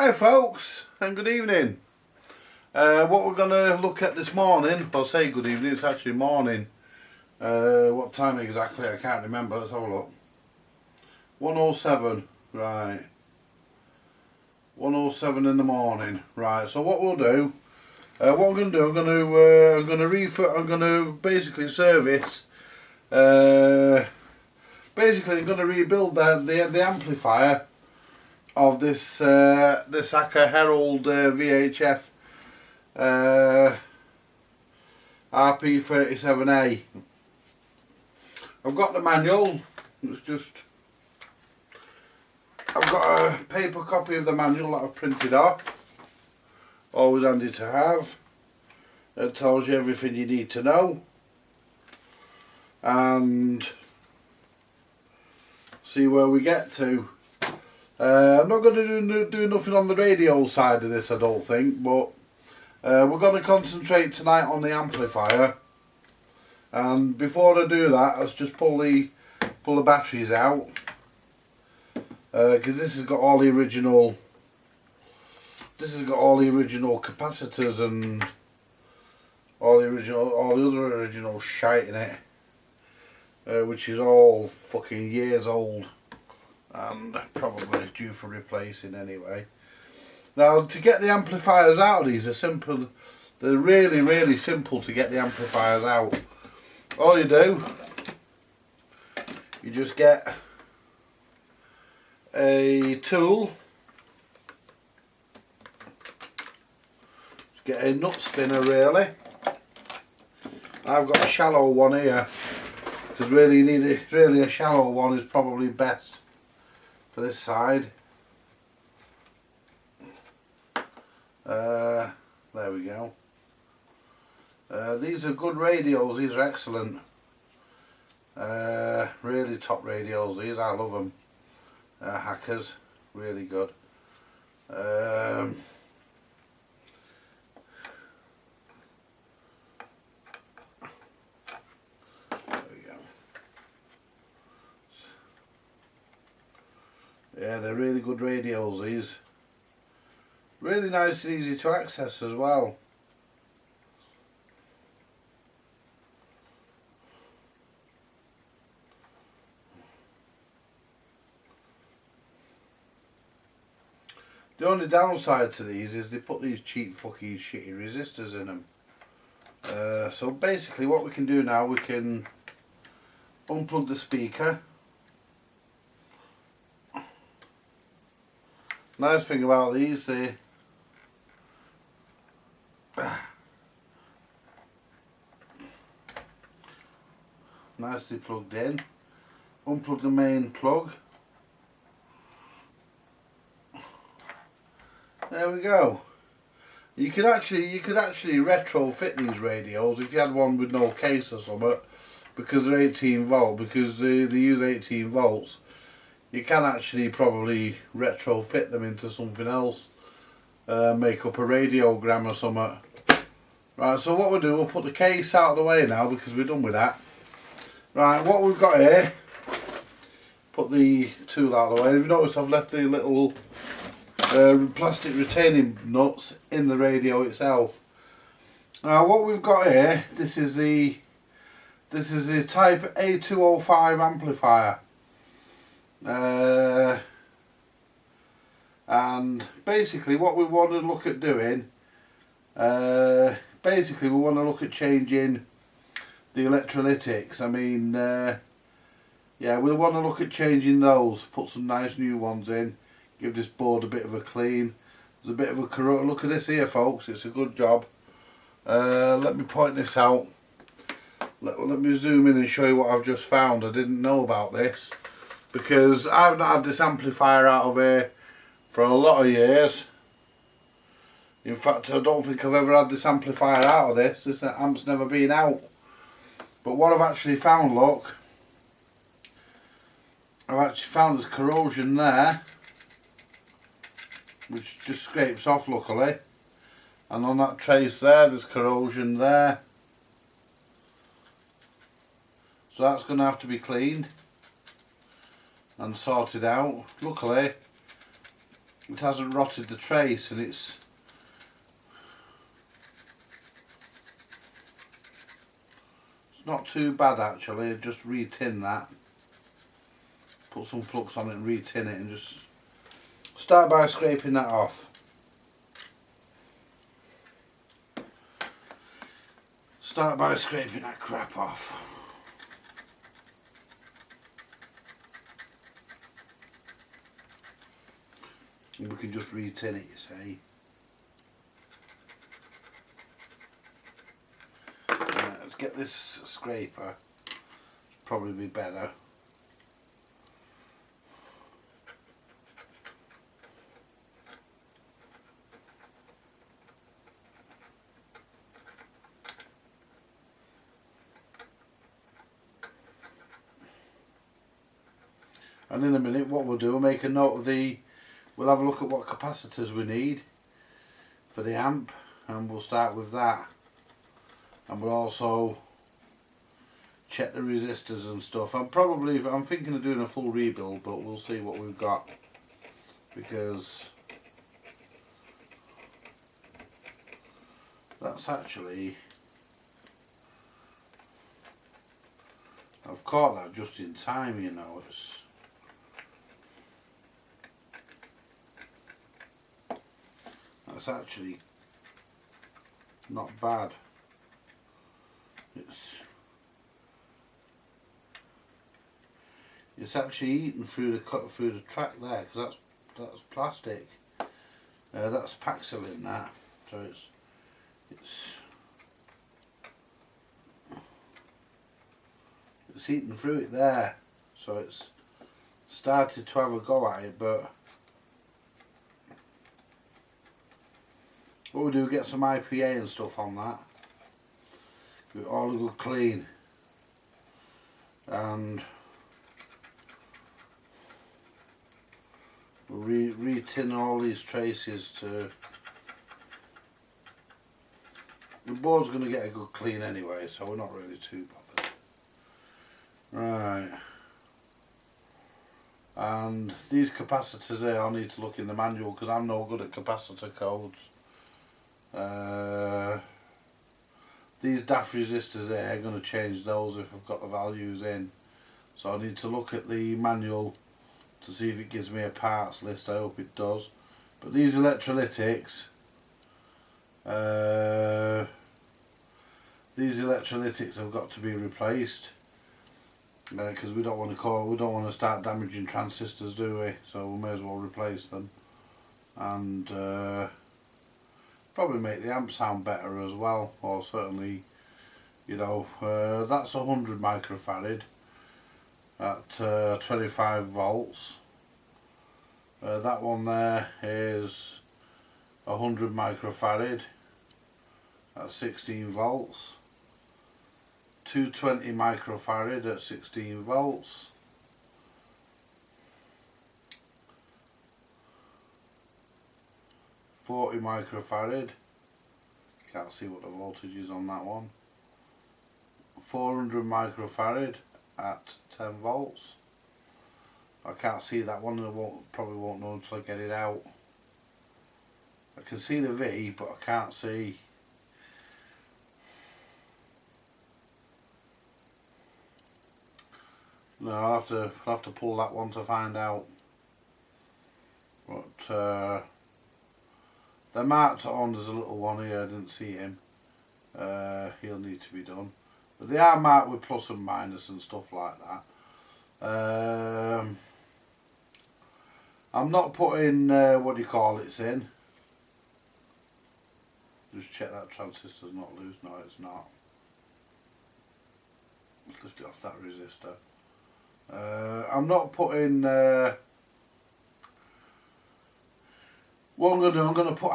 Hi folks, and good evening. What we're going to look at this morning, I'll say good evening, it's actually morning. What time exactly, I can't remember, let's have a look. 1:07, right. 1:07 in the morning, right. So what we'll do, what I'm going to do, I'm going to basically service, basically I'm going to rebuild the amplifier of this this Acker Herald VHF RP37A. I've got the manual. I've got a paper copy of the manual that I've printed off. Always handy to have. It tells you everything you need to know. And see where we get to. I'm not going to do nothing on the radio side of this, I don't think, but we're going to concentrate tonight on the amplifier. And before I do that, let's just pull the batteries out, because this has got all the original capacitors and all the other original shite in it, which is all fucking years old and probably due for replacing anyway. Now, to get the amplifiers out of these are simple. They're really simple to get the amplifiers out. All you do, you just get a tool, just get a nut spinner really. I've got a shallow one here, because really a shallow one is probably best for this side. There we go. These are good radios, these are excellent. Really top radios these, I love them. Hackers, really good. There we go. Yeah, they're really good radios these. Really nice and easy to access as well. The only downside to these is they put these cheap fucking shitty resistors in them. So basically what we can do now, we can unplug the speaker. Nice thing about these, they nicely plugged in. Unplug the main plug. There we go. You could actually retrofit these radios if you had one with no case or something, because they're 18 volt, because they use 18 volts. You can actually probably retrofit them into something else, make up a radiogram or something. Right, so what we'll do, we'll put the case out of the way now because we're done with that. Right, what we've got here, put the tool out of the way. If you notice, I've left the little plastic retaining nuts in the radio itself. Now what we've got here, this is the type A205 amplifier. And basically what we want to look at doing, basically we want to look at changing the electrolytics. I mean, yeah, we want to look at changing those, put some nice new ones in, give this board a bit of a clean. There's a bit of a corrosion. Look at this here folks, it's a good job. Let me point this out. Let me zoom in and show you what I've just found. I didn't know about this, because I've not had this amplifier out of here for a lot of years. In fact, I don't think I've ever had this amplifier out of this. This amp's never been out. But what I've actually found, look, I've actually found this corrosion there, which just scrapes off luckily. And on that trace there, there's corrosion there. So that's going to have to be cleaned and sorted out. Luckily, it hasn't rotted the trace, and it's not too bad actually. Just re-tin that, put some flux on it and re-tin it, and just start by scraping that off. Start by scraping that crap off. And we can just re-tin it, you see. Let's get this scraper, probably be better. And in a minute what we'll do, we'll make a note of we'll have a look at what capacitors we need for the amp, and we'll start with that. And we'll also check the resistors and stuff. I'm thinking of doing a full rebuild, but we'll see what we've got, because that's actually, I've caught that just in time, you know. That's actually not bad. It's actually eaten through the track there, because that's plastic. That's Paxilin, that. So it's eaten through it there. So it's started to have a go at it, but what we do, get some IPA and stuff on that, give it all a good clean, and we'll re-tin all these traces to, the board's going to get a good clean anyway, so we're not really too bothered. Right, and these capacitors here, I need to look in the manual because I'm no good at capacitor codes. These daft resistors here, I'm going to change those if I've got the values in, so I need to look at the manual to see if it gives me a parts list. I hope it does. But these electrolytics, have got to be replaced, because we don't want to start damaging transistors, do we? So we may as well replace them, and probably make the amp sound better as well, or certainly, you know, that's 100 microfarad at 25 volts. That one there is 100 microfarad at 16 volts. 220 microfarad at 16 volts. 40 microfarad, can't see what the voltage is on that one. 400 microfarad at 10 volts. I can't see that one, and I probably won't know until I get it out. I can see the V, but I can't see. No, I'll have to pull that one to find out. But they're marked on. There's a little one here, I didn't see him. He'll need to be done. But they are marked with plus and minus and stuff like that. I'm not putting, what do you call it, in. Just check that transistor's not loose. No, it's not. Let's lift it off that resistor. I'm not putting, what I'm going to do, I'm going to put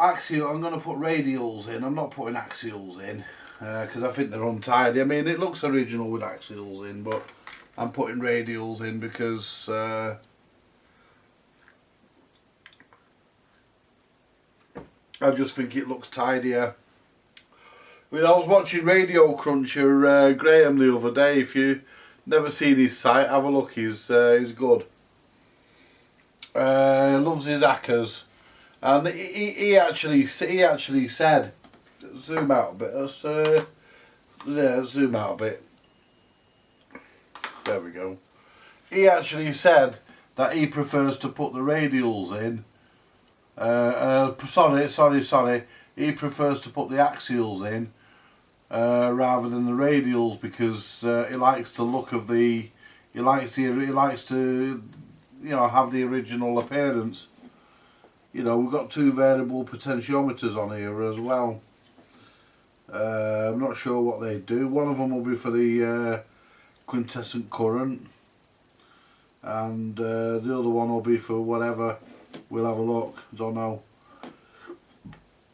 radials in. I'm not putting axials in, because I think they're untidy. I mean, it looks original with axials in, but I'm putting radials in because I just think it looks tidier. I mean, I was watching Radio Cruncher Graham the other day. If you never seen his site, have a look. He's good. Loves his hackers. And he actually said, zoom out a bit. Let's zoom out a bit. There we go. He actually said that he prefers to put the radials in. Sorry. He prefers to put the axials in rather than the radials, because he likes the look of the. He likes to, you know, have the original appearance. You know, we've got two variable potentiometers on here as well. I'm not sure what they do. One of them will be for the quintessent current, and the other one will be for whatever. We'll have a look. Don't know.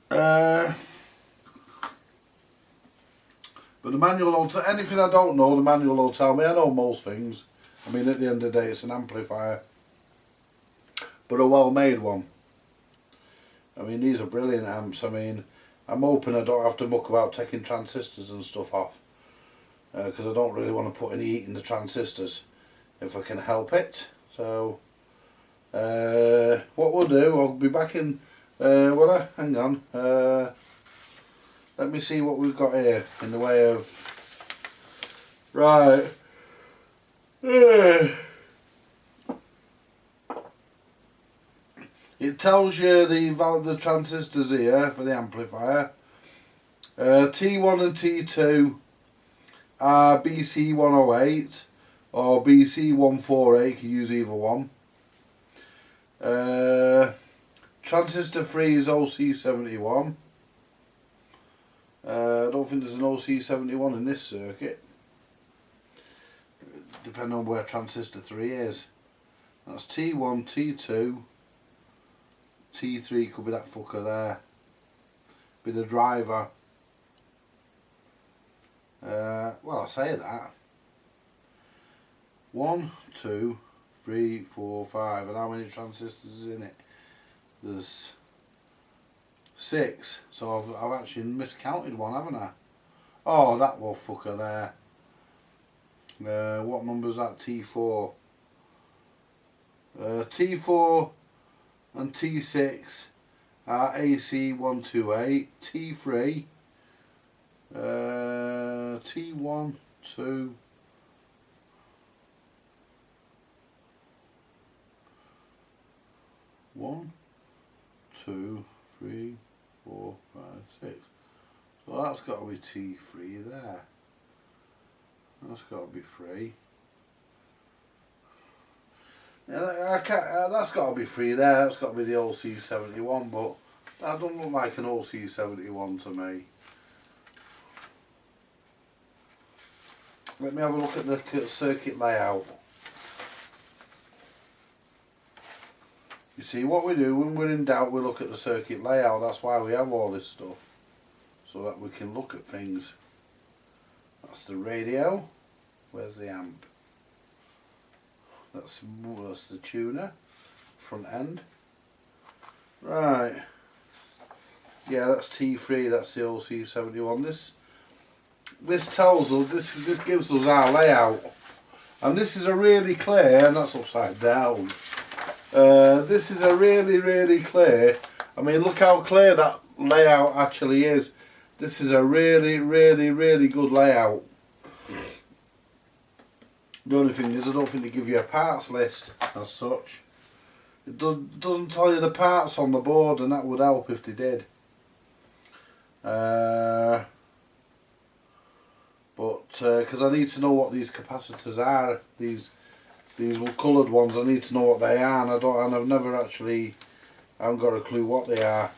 But the manual will anything I don't know, the manual will tell me. I know most things. I mean, at the end of the day, it's an amplifier, but a well-made one. I mean, these are brilliant amps. I mean, I'm hoping I don't have to muck about taking transistors and stuff off, because I don't really want to put any heat in the transistors if I can help it. So what we'll do, I'll be back in hang on, let me see what we've got here in the way of, right, it tells you the transistors here for the amplifier. T1 and T2 are BC108 or BC148, you can use either one. Transistor 3 is OC71. I don't think there's an OC71 in this circuit, depending on where transistor 3 is. That's T1, T2, T3 could be that fucker there, be the driver. Well, I say that. 1, 2, 3, 4, 5, and how many transistors is in it? There's 6, so I've actually miscounted one, haven't I? Oh, that little fucker there. What number is that? T4. T4 and T6 are AC128. T3, T1, 2, one, 2, 3, 4, 5, 6. So that's got to be T3 there. That's got to be 3. Yeah, that's got to be 3 there. That's got to be the OC71, but that doesn't look like an OC71 to me. Let me have a look at the circuit layout. You see, what we do when we're in doubt, we look at the circuit layout. That's why we have all this stuff, so that we can look at things. That's the radio. Where's the amp? That's the tuner, front end. Right. Yeah, that's T3. That's the OC71. This tells us. This gives us our layout, and this is a really clear. And that's upside down. This is a really clear. I mean, look how clear that layout actually is. This is a really good layout. The only thing is, I don't think they give you a parts list as such. It doesn't tell you the parts on the board, and that would help if they did. But because I need to know what these capacitors are, these coloured ones, I need to know what they are, and I've never actually, I haven't got a clue what they are.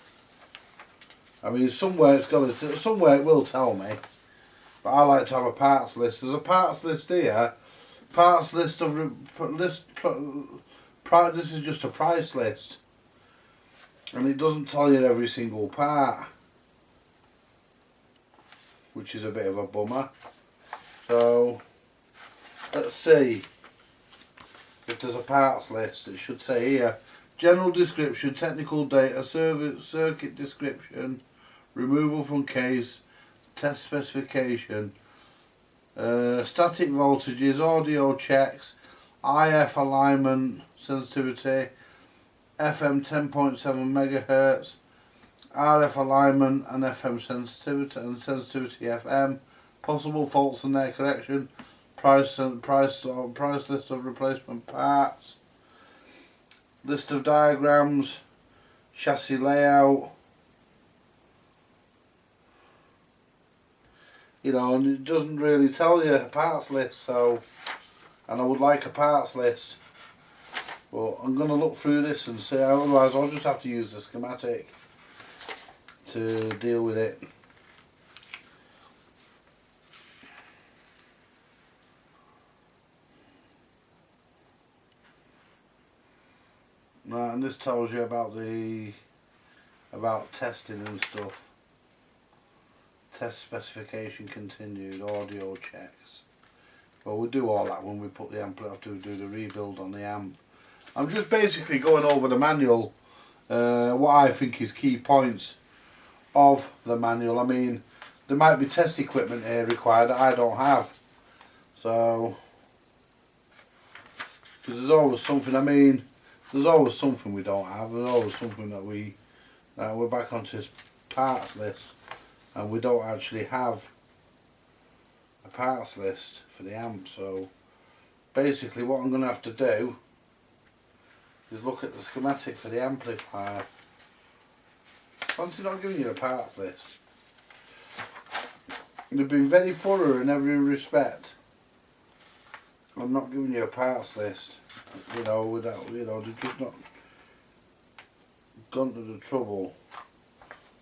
I mean, somewhere it will tell me, but I like to have a parts list. There's a parts list here. Parts list of this is just a price list, and it doesn't tell you every single part, which is a bit of a bummer. So let's see if there's a parts list. It should say here: general description, technical data, circuit description, removal from case, test specification. Static voltages, audio checks, IF alignment, sensitivity, FM 10.7 megahertz, RF alignment and FM sensitivity and sensitivity FM, possible faults and their correction, price list of replacement parts, list of diagrams, chassis layout. You know, and it doesn't really tell you a parts list, so, and I would like a parts list, but I'm going to look through this and see, otherwise I'll just have to use the schematic to deal with it. Right, and this tells you about testing and stuff. Test specification continued, audio checks. Well, we'll do all that when we put the amp, to do the rebuild on the amp. I'm just basically going over the manual, what I think is key points of the manual. I mean, there might be test equipment here required that I don't have. So, because there's always something, I mean, there's always something we don't have, there's always something that we're back onto this parts list. And we don't actually have a parts list for the amp, so basically what I'm going to have to do is look at the schematic for the amplifier. Fancy not giving you a parts list. They've been very thorough in every respect. I'm not giving you a parts list, you know, without, you know, they've just not gone to the trouble.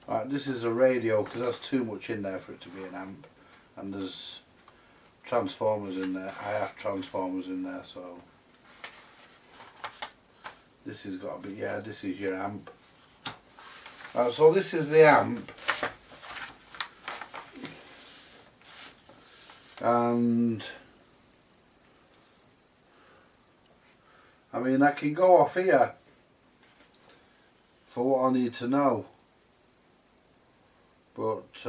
Right, this is a radio because there's too much in there for it to be an amp, and there's transformers in there. I have transformers in there, so this has got to be, yeah, this is your amp. Right, so this is the amp, and I mean I can go off here for what I need to know. But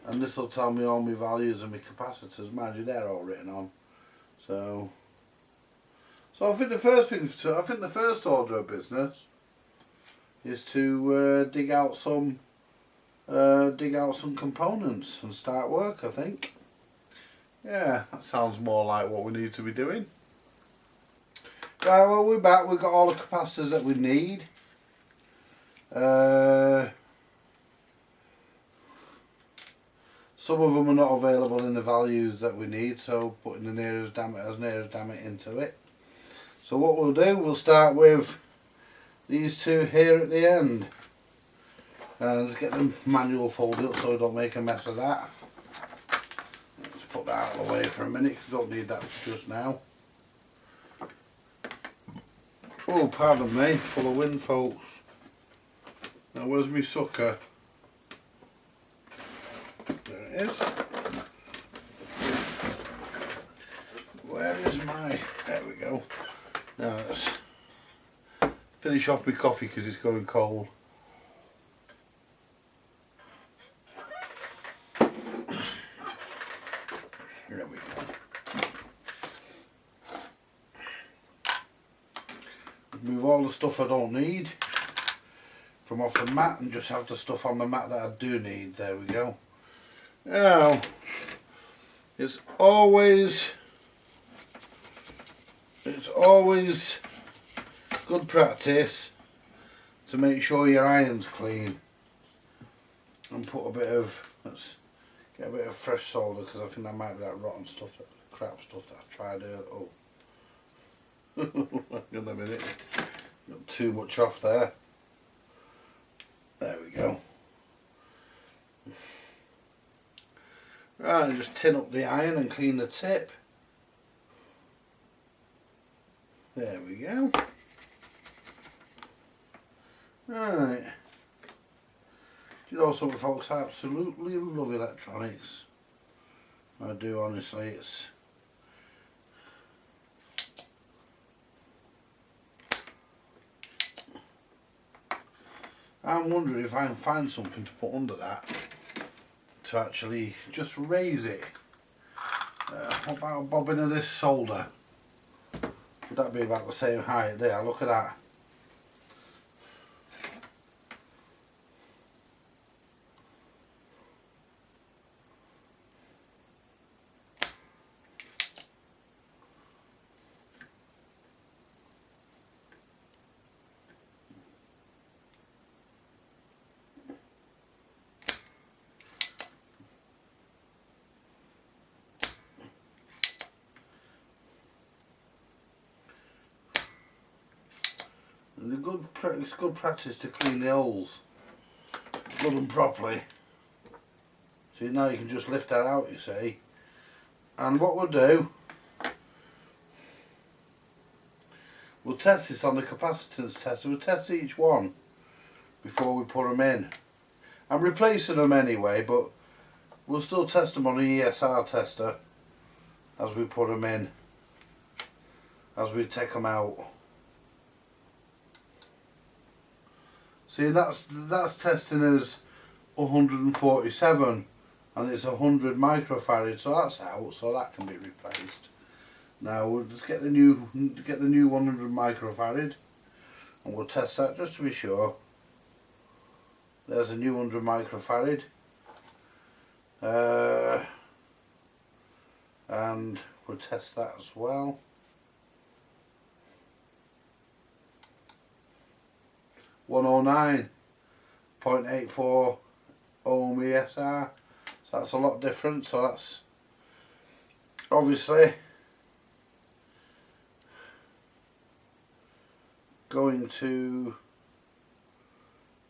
and this will tell me all my values and my capacitors. Mind you, they're all written on. So I think the first order of business is to dig out some components and start work. I think. Yeah, that sounds more like what we need to be doing. Right, well, we're back. We've got all the capacitors that we need. Some of them are not available in the values that we need, so putting the nearest damn it into it. So what we'll do, we'll start with these two here at the end. Let's get them manual folded up so we don't make a mess of that. Let's put that out of the way for a minute because we don't need that for just now. Oh, pardon me, full of wind, folks. Now where's my sucker? There it is. Where is my... There we go. Now let's finish off my coffee because it's going cold. There we go. Remove all the stuff I don't need from off the mat and just have the stuff on the mat that I do need. There we go. Now, it's always good practice to make sure your iron's clean and put a bit of, let's get a bit of fresh solder because I think that might be that rotten stuff, that crap stuff that I tried earlier. Oh, hang on a minute, got too much off there. There we go. Right, just tin up the iron and clean the tip. There we go. Right. You know something, folks, I absolutely love electronics. I do, honestly. It's I'm wondering if I can find something to put under that to actually just raise it. What about a bobbin of this solder? Would that be about the same height there? Look at that. And it's good practice to clean the holes good and properly. So now you can just lift that out, you see. And what we'll do, we'll test this on the capacitance tester. We'll test each one before we put them in. I'm replacing them anyway, but we'll still test them on the ESR tester as we put them in, as we take them out. See, that's testing as 147 and it's 100 microfarad, so that's out, so that can be replaced. Now we'll just get the new 100 microfarad and we'll test that just to be sure. There's a new 100 microfarad. And we'll test that as well. 109.84 ohm ESR, so that's a lot different. So that's obviously going to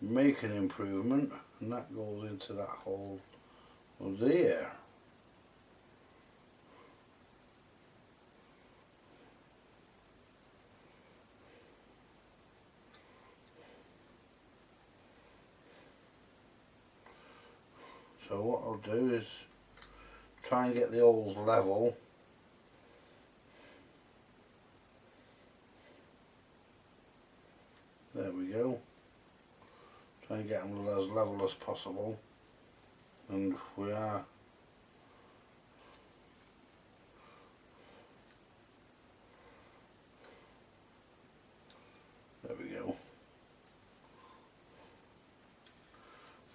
make an improvement, and that goes into that hole there. So what I'll do is try and get the holes level. There we go. Try and get them as level as possible. And we are. There we go.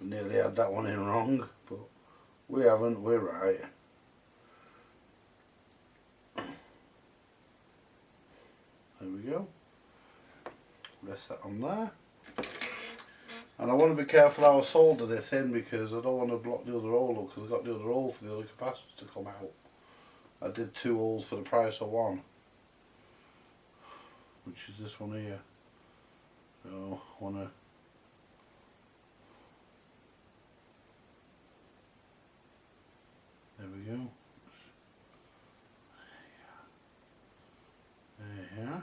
We nearly had that one in wrong, but we haven't, we're right. There we go. Rest that on there. And I want to be careful how I solder this in, because I don't want to block the other hole up, because I've got the other hole for the other capacitor to come out. I did 2 holes for the price of 1, which is this one here. So I want to there we go. There.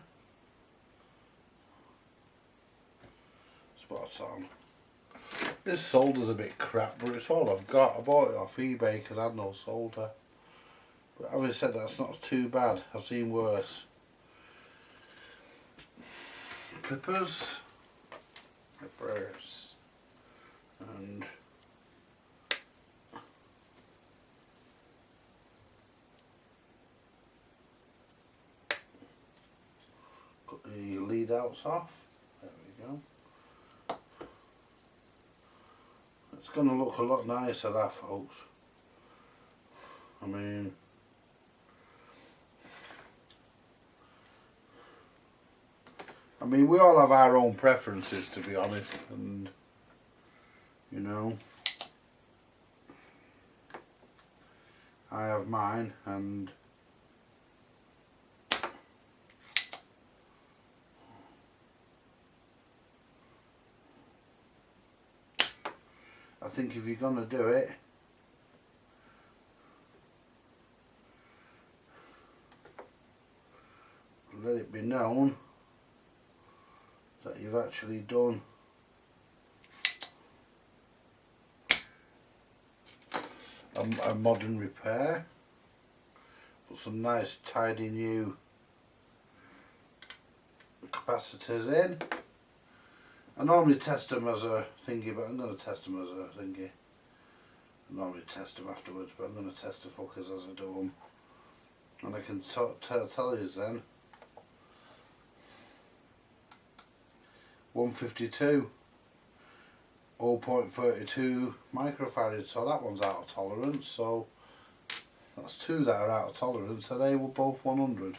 Spot on. This solder's a bit crap, but it's all I've got. I bought it off eBay because I had no solder. But having said that, that's not too bad. I've seen worse. Clippers. And got the lead outs off. There we go. It's going to look a lot nicer, that, folks. I mean, we all have our own preferences, to be honest, and you know, I have mine, and I think if you're going to do it, let it be known that you've actually done a modern repair. Put some nice tidy new capacitors in. I normally test them as a thingy, but I'm going to test them as a thingy. I normally test them afterwards, but I'm going to test the fuckers as I do them. And I can tell you then 152, 0.32 microfarads, so that one's out of tolerance, so that's two that are out of tolerance, so they were both 100.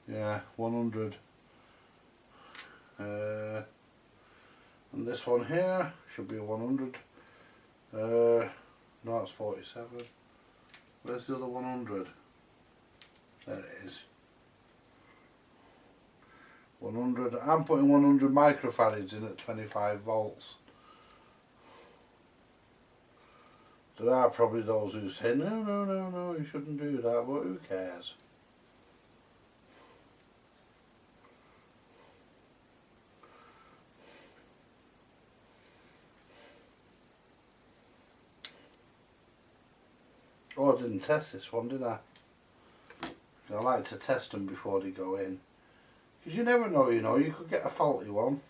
Yeah, 100. And this one here should be a 100. No, it's 47. Where's the other 100? There it is. 100. I'm putting 100 microfarads in at 25 volts. There are probably those who say, no, you shouldn't do that, but who cares? Oh, I didn't test this one, did I? I like to test them before they go in. Because you never know, you know, you could get a faulty one.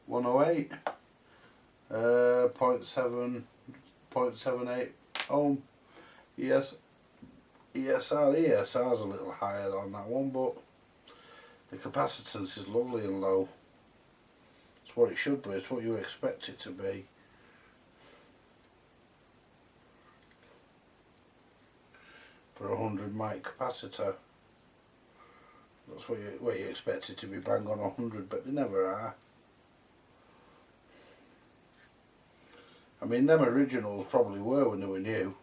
.08, 0.78 ohm. ESR. ESR's a little higher on that one, but the capacitance is lovely and low. It's what it should be, it's what you expect it to be. For a 100 mic capacitor. That's what you expect it to be, bang on 100, but they never are. I mean, them originals probably were when they were new,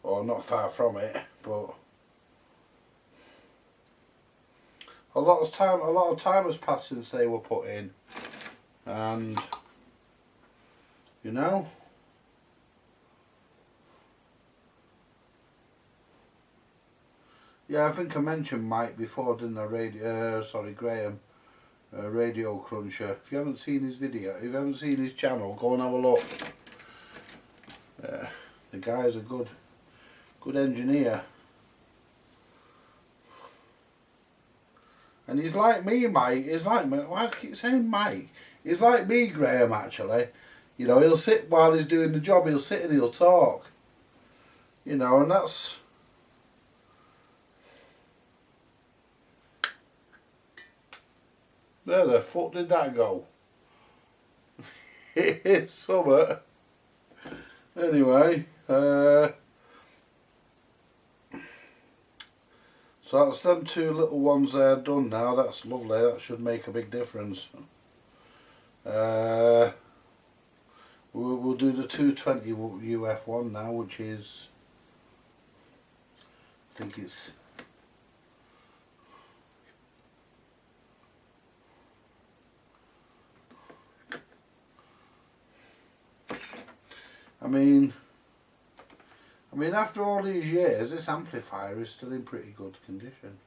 or not far from it, but a lot of time has passed since they were put in, and you know, yeah, I think I mentioned Mike before, didn't I? Graham, Radio Cruncher. If you haven't seen his video, if you haven't seen his channel, go and have a look. The guy's a good engineer, and he's like me, Mike. He's like me. Why do I keep saying Mike? He's like me, Graham. Actually, you know, he'll sit while he's doing the job. He'll sit and he'll talk. You know, and that's. Where the fuck did that go? It's summer. Anyway, so that's them two little ones there done now. That's lovely. That should make a big difference. We'll do the 220 UF one now, which is, I think it's. I mean, after all these years, this amplifier is still in pretty good condition.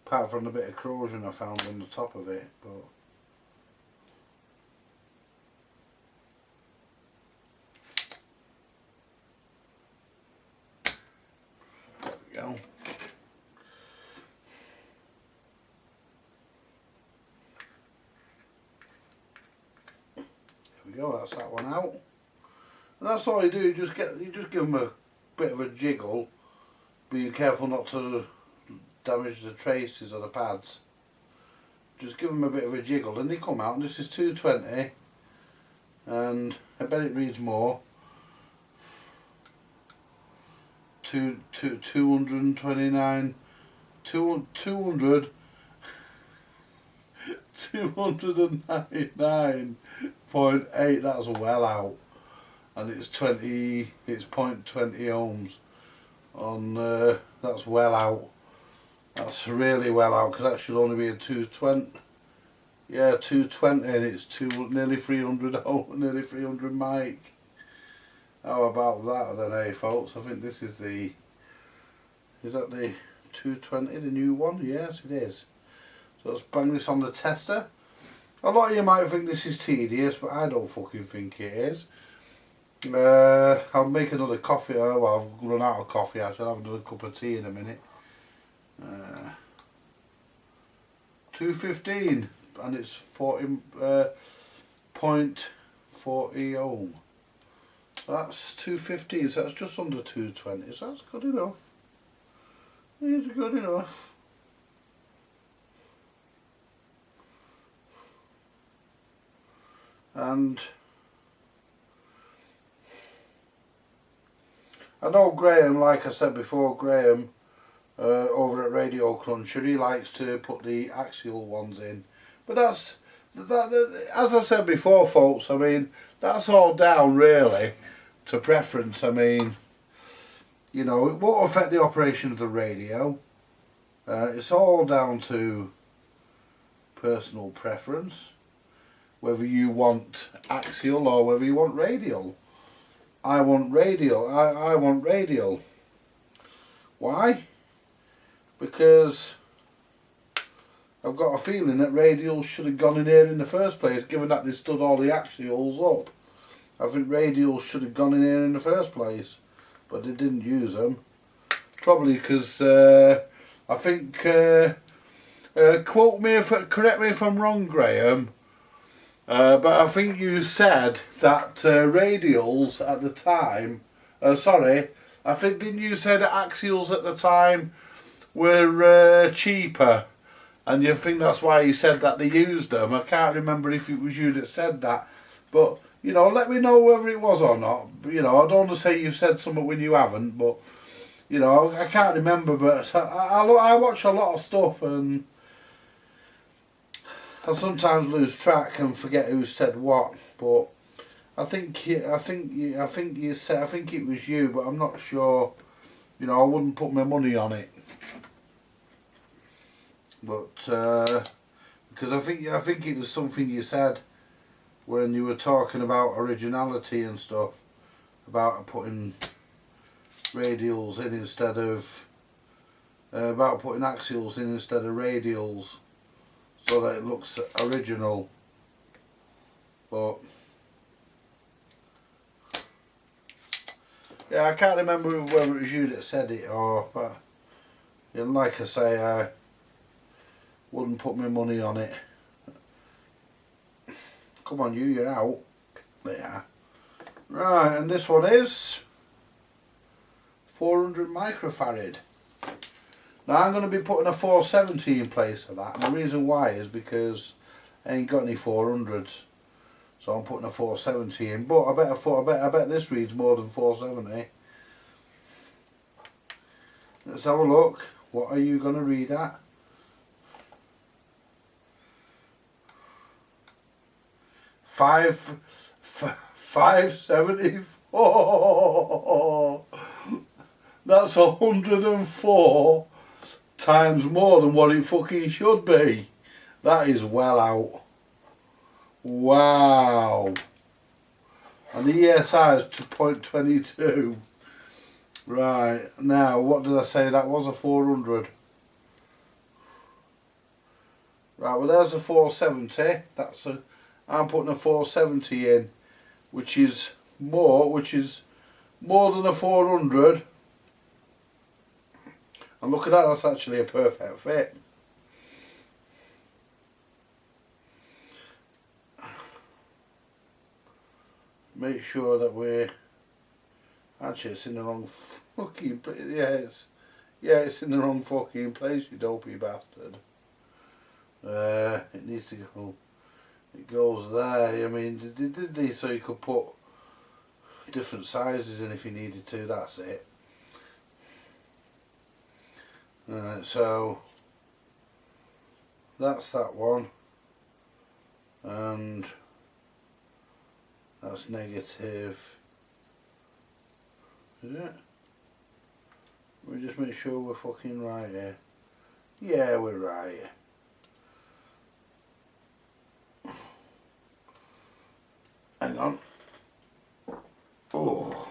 Apart from the bit of corrosion I found on the top of it, but there we go. Go, that's that one out, and that's all you do. You just give them a bit of a jiggle. Be careful not to damage the traces or the pads. Just give them a bit of a jiggle, and they come out. And this is 220, and I bet it reads more. 229, 200. 299.8, that's well out, and it's 0.20 ohms on that's well out. That's really well out, because that should only be a 220. Yeah, 220, and it's nearly 300 ohm, nearly 300 mic. How about that then, eh, folks? I think this is the, is that the 220, the new one? Yes, it is. So let's bang this on the tester. A lot of you might think this is tedious, but I don't fucking think it is. I'll make another coffee. Well, I've run out of coffee. I shall have another cup of tea in a minute. 215. and it's 40.40 ohm. So that's 215, so that's just under 220, so that's good enough. It's good enough. And I know Graham, like I said before, Graham over at Radio Cruncher, he likes to put the axial ones in, but that's as I said before, folks, I mean, that's all down really to preference. I mean, you know, it won't affect the operation of the radio. It's all down to personal preference, whether you want axial or whether you want radial. I want radial. I want radial. Why? Because I've got a feeling that radials should have gone in here in the first place, given that they stood all the axials up. I think radials should have gone in here in the first place, but they didn't use them. Probably because I think, quote me correct me if I'm wrong, Graham, but I think you said that radials at the time, sorry, I think, didn't you say that axials at the time were cheaper, and you think that's why you said that they used them? I can't remember if it was you that said that, but you know, let me know whether it was or not. You know, I don't want to say you've said something when you haven't, but you know, I can't remember. But I watch a lot of stuff, and I sometimes lose track and forget who said what. But I think you said, I think it was you, but I'm not sure. You know, I wouldn't put my money on it. But because I think it was something you said when you were talking about originality and stuff, about putting radials in instead of about putting axials in instead of radials, so that it looks original. But yeah, I can't remember whether it was you that said it or, but you know, like I say, I wouldn't put my money on it. Come on, you're out. There. Right, and this one is 400 microfarad. Now I'm going to be putting a 470 in place of that, and the reason why is because I ain't got any 400s, so I'm putting a 470 in. But I bet this reads more than 470. Let's have a look. What are you going to read at? 574. That's 104 times more than what it fucking should be. That is well out. Wow. And the ESI is 2.22. Right, now what did I say? That was a 400. Right, well there's a 470. I'm putting a 470 in, which is more than a 400. And look at that, that's actually a perfect fit. Make sure that we're actually, it's in the wrong fucking place. It's in the wrong fucking place, you dopey bastard. It needs to go. It goes there. I mean, did they so you could put different sizes in if you needed to. That's it. Alright, so that's that one, and that's negative. Is it? Let me just make sure we're fucking right here. Yeah, we're right. Hang on. Oh.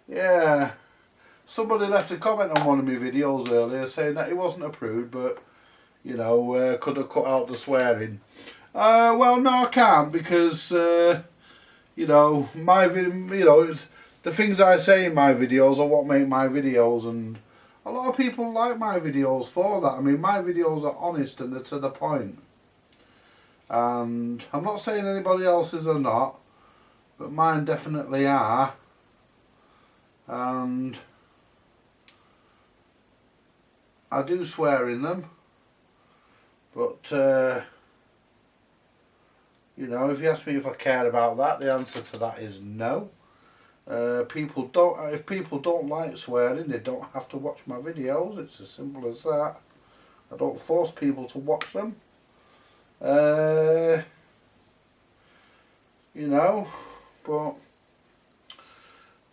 Yeah. Somebody left a comment on one of my videos earlier saying that it wasn't approved, but you know, could have cut out the swearing. Well, no, I can't, because you know, my video, you know, the things I say in my videos are what make my videos, and a lot of people like my videos for that. I mean, my videos are honest and they're to the point. And I'm not saying anybody else's are not, but mine definitely are. And I do swear in them, but you know, if you ask me if I care about that, the answer to that is no. If people don't like swearing, they don't have to watch my videos. It's as simple as that. I don't force people to watch them. You know, but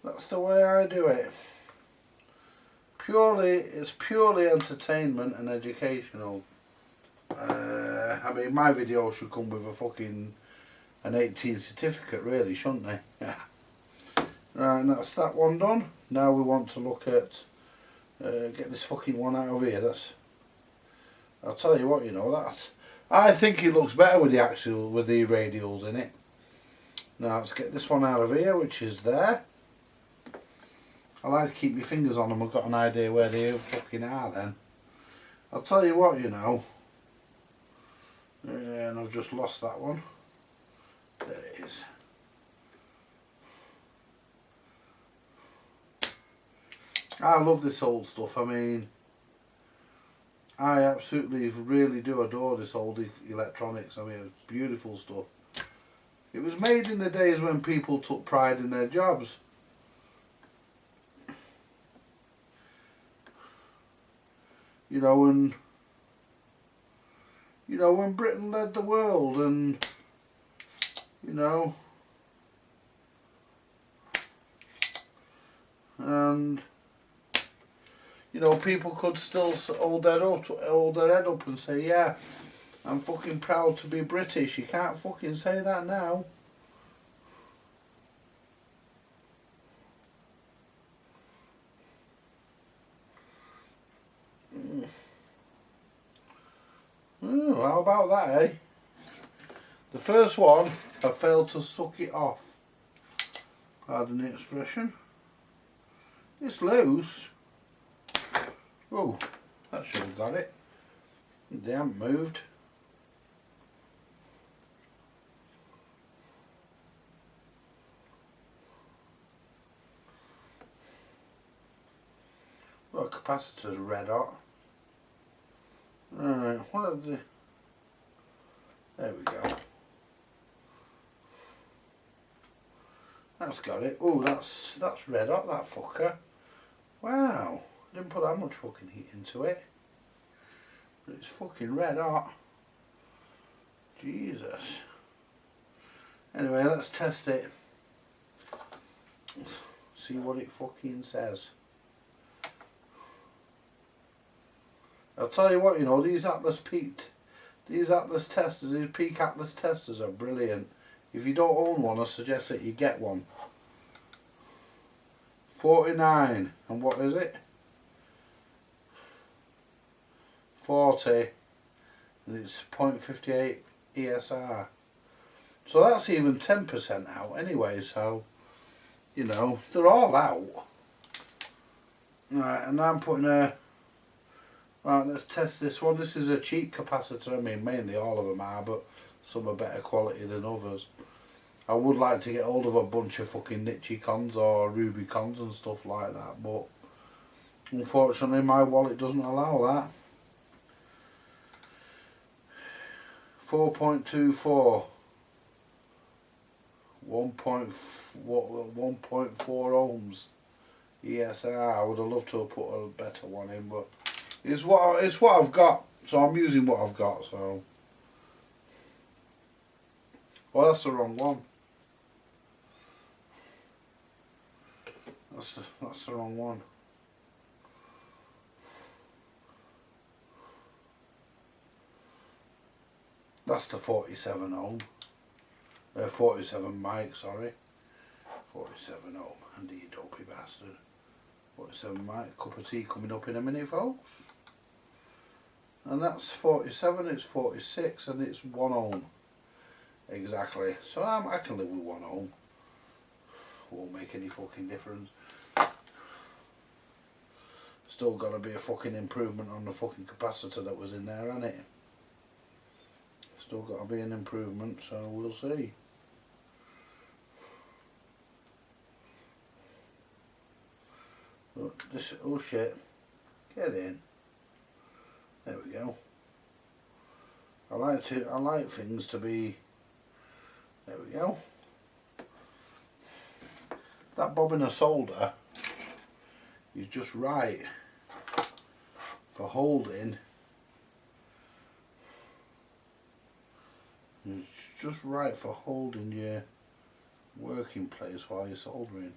that's the way I do it. It's purely entertainment and educational. I mean, my video should come with a fucking an 18 certificate, really, shouldn't they? Yeah. Right, and that's that one done. Now we want to look at get this fucking one out of here. I'll tell you what, you know, I think it looks better with the radials in it. Now let's get this one out of here, which is there. I like to keep my fingers on them. I've got an idea where they fucking are then. I'll tell you what, you know. And I've just lost that one. There it is. I love this old stuff. I mean, I absolutely really do adore this old electronics. I mean, it's beautiful stuff. It was made in the days when people took pride in their jobs. You know, when Britain led the world, and you know, and you know, people could still hold their head up and say, yeah, I'm fucking proud to be British. You can't fucking say that now. Ooh, how about that, eh? The first one, I failed to suck it off. Pardon the expression. It's loose. Oh, that should have got it. They haven't moved. Well, the capacitor's red hot. Alright, what are the... There we go. That's got it. Oh, that's red hot, that fucker. Wow, didn't put that much fucking heat into it. But it's fucking red hot. Jesus. Anyway, let's test it. See what it fucking says. I'll tell you what, you know, these Atlas testers, these Peak Atlas testers are brilliant. If you don't own one, I suggest that you get one. 49, and what is it? 40, and it's 0.58 ESR. So that's even 10% out anyway, so, you know, they're all out. Right, and I'm putting a... Right, let's test this one. This is a cheap capacitor. I mean, mainly all of them are, but some are better quality than others. I would like to get hold of a bunch of fucking Nichicons or Rubicons and stuff like that, but unfortunately my wallet doesn't allow that. 4.24, 1.4 ohms ESR. I would have loved to have put a better one in, but it's what I've got, so I'm using what I've got. So, well, that's the wrong one. That's the wrong one. That's the 47 ohm. 47 mic, sorry. 47 ohm. And you dopey bastard. 47 mic. Cup of tea coming up in a minute, folks. And that's 47, it's 46, and it's 1 ohm. Exactly. So I can live with 1 ohm. won't make any fucking difference. Still got to be a fucking improvement on the fucking capacitor that was in there, hasn't it? Still got to be an improvement, so we'll see. But this, oh shit, get in. There we go. I like things to be. There we go. That bobbin of solder is just right for holding. It's just right for holding your working place while you're soldering.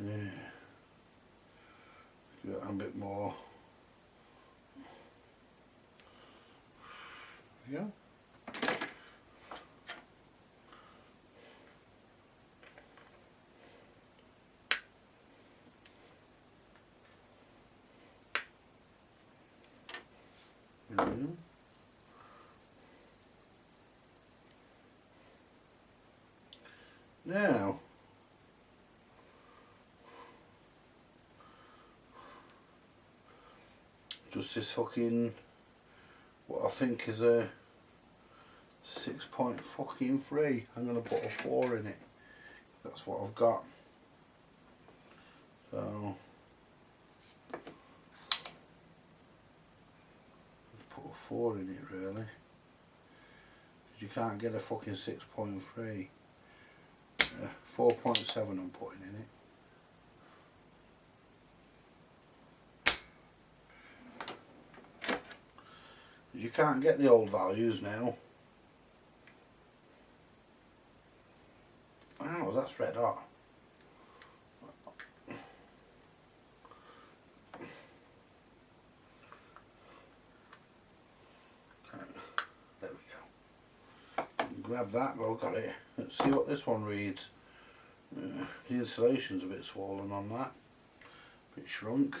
Yeah, do it a bit more. There we go. Now, just this fucking, what I think is a 6.3. I'm gonna put a 4 in it. That's what I've got. So put a 4 in it really, because you can't get a fucking 6.3. 4.7 I'm putting in it. You can't get the old values now. Oh, that's red hot. There we go. Grab that, but I've got it. Let's see what this one reads. The insulation's a bit swollen on that. A bit shrunk.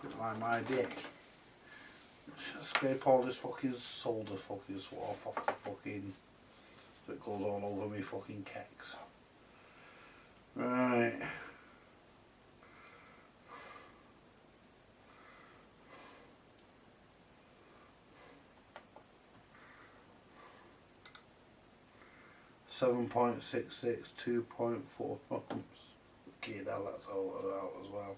Bit like my dick. Scrape all this fucking solder fucking swarf off the fucking, so it goes all over me fucking kecks. Right. .66, 2.4 pumps. Okay, that's all out as well.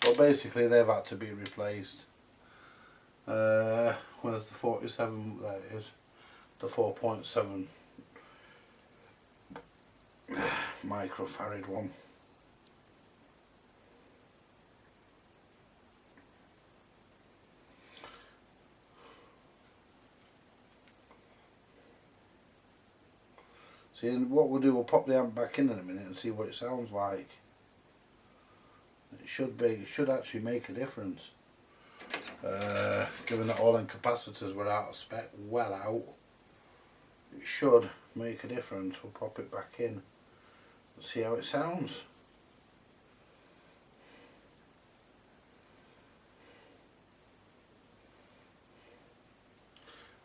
So basically they've had to be replaced. Where's the 47? There it is. The 4.7 microfarad one. See, and what we'll do, we'll pop the amp back in a minute and see what it sounds like. It should actually make a difference. Given that all them capacitors were out of spec, well out, it should make a difference. We'll pop it back in and see how it sounds.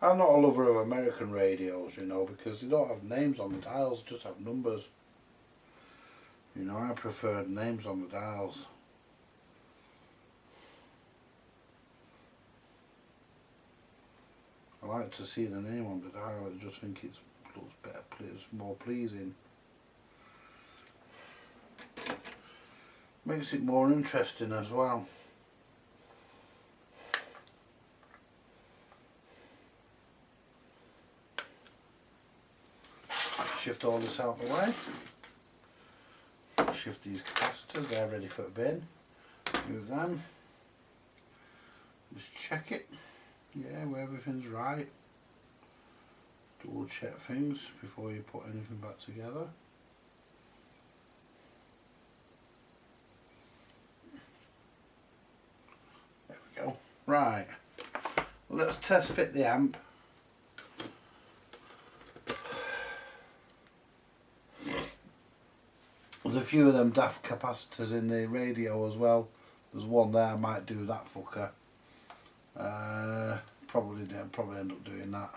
I'm not a lover of American radios, you know, because they don't have names on the dials, just have numbers. You know, I prefer names on the dials. I like to see the name on the dial. I just think it looks better, it's more pleasing. Makes it more interesting as well. Shift all this out of the way. Shift these capacitors, they're ready for the bin. Move them. Just check it. Yeah, where everything's right. Double check things before you put anything back together. There we go. Right. Let's test fit the amp. There's a few of them daft capacitors in the radio as well. There's one there, I might do that fucker. Probably end up doing that.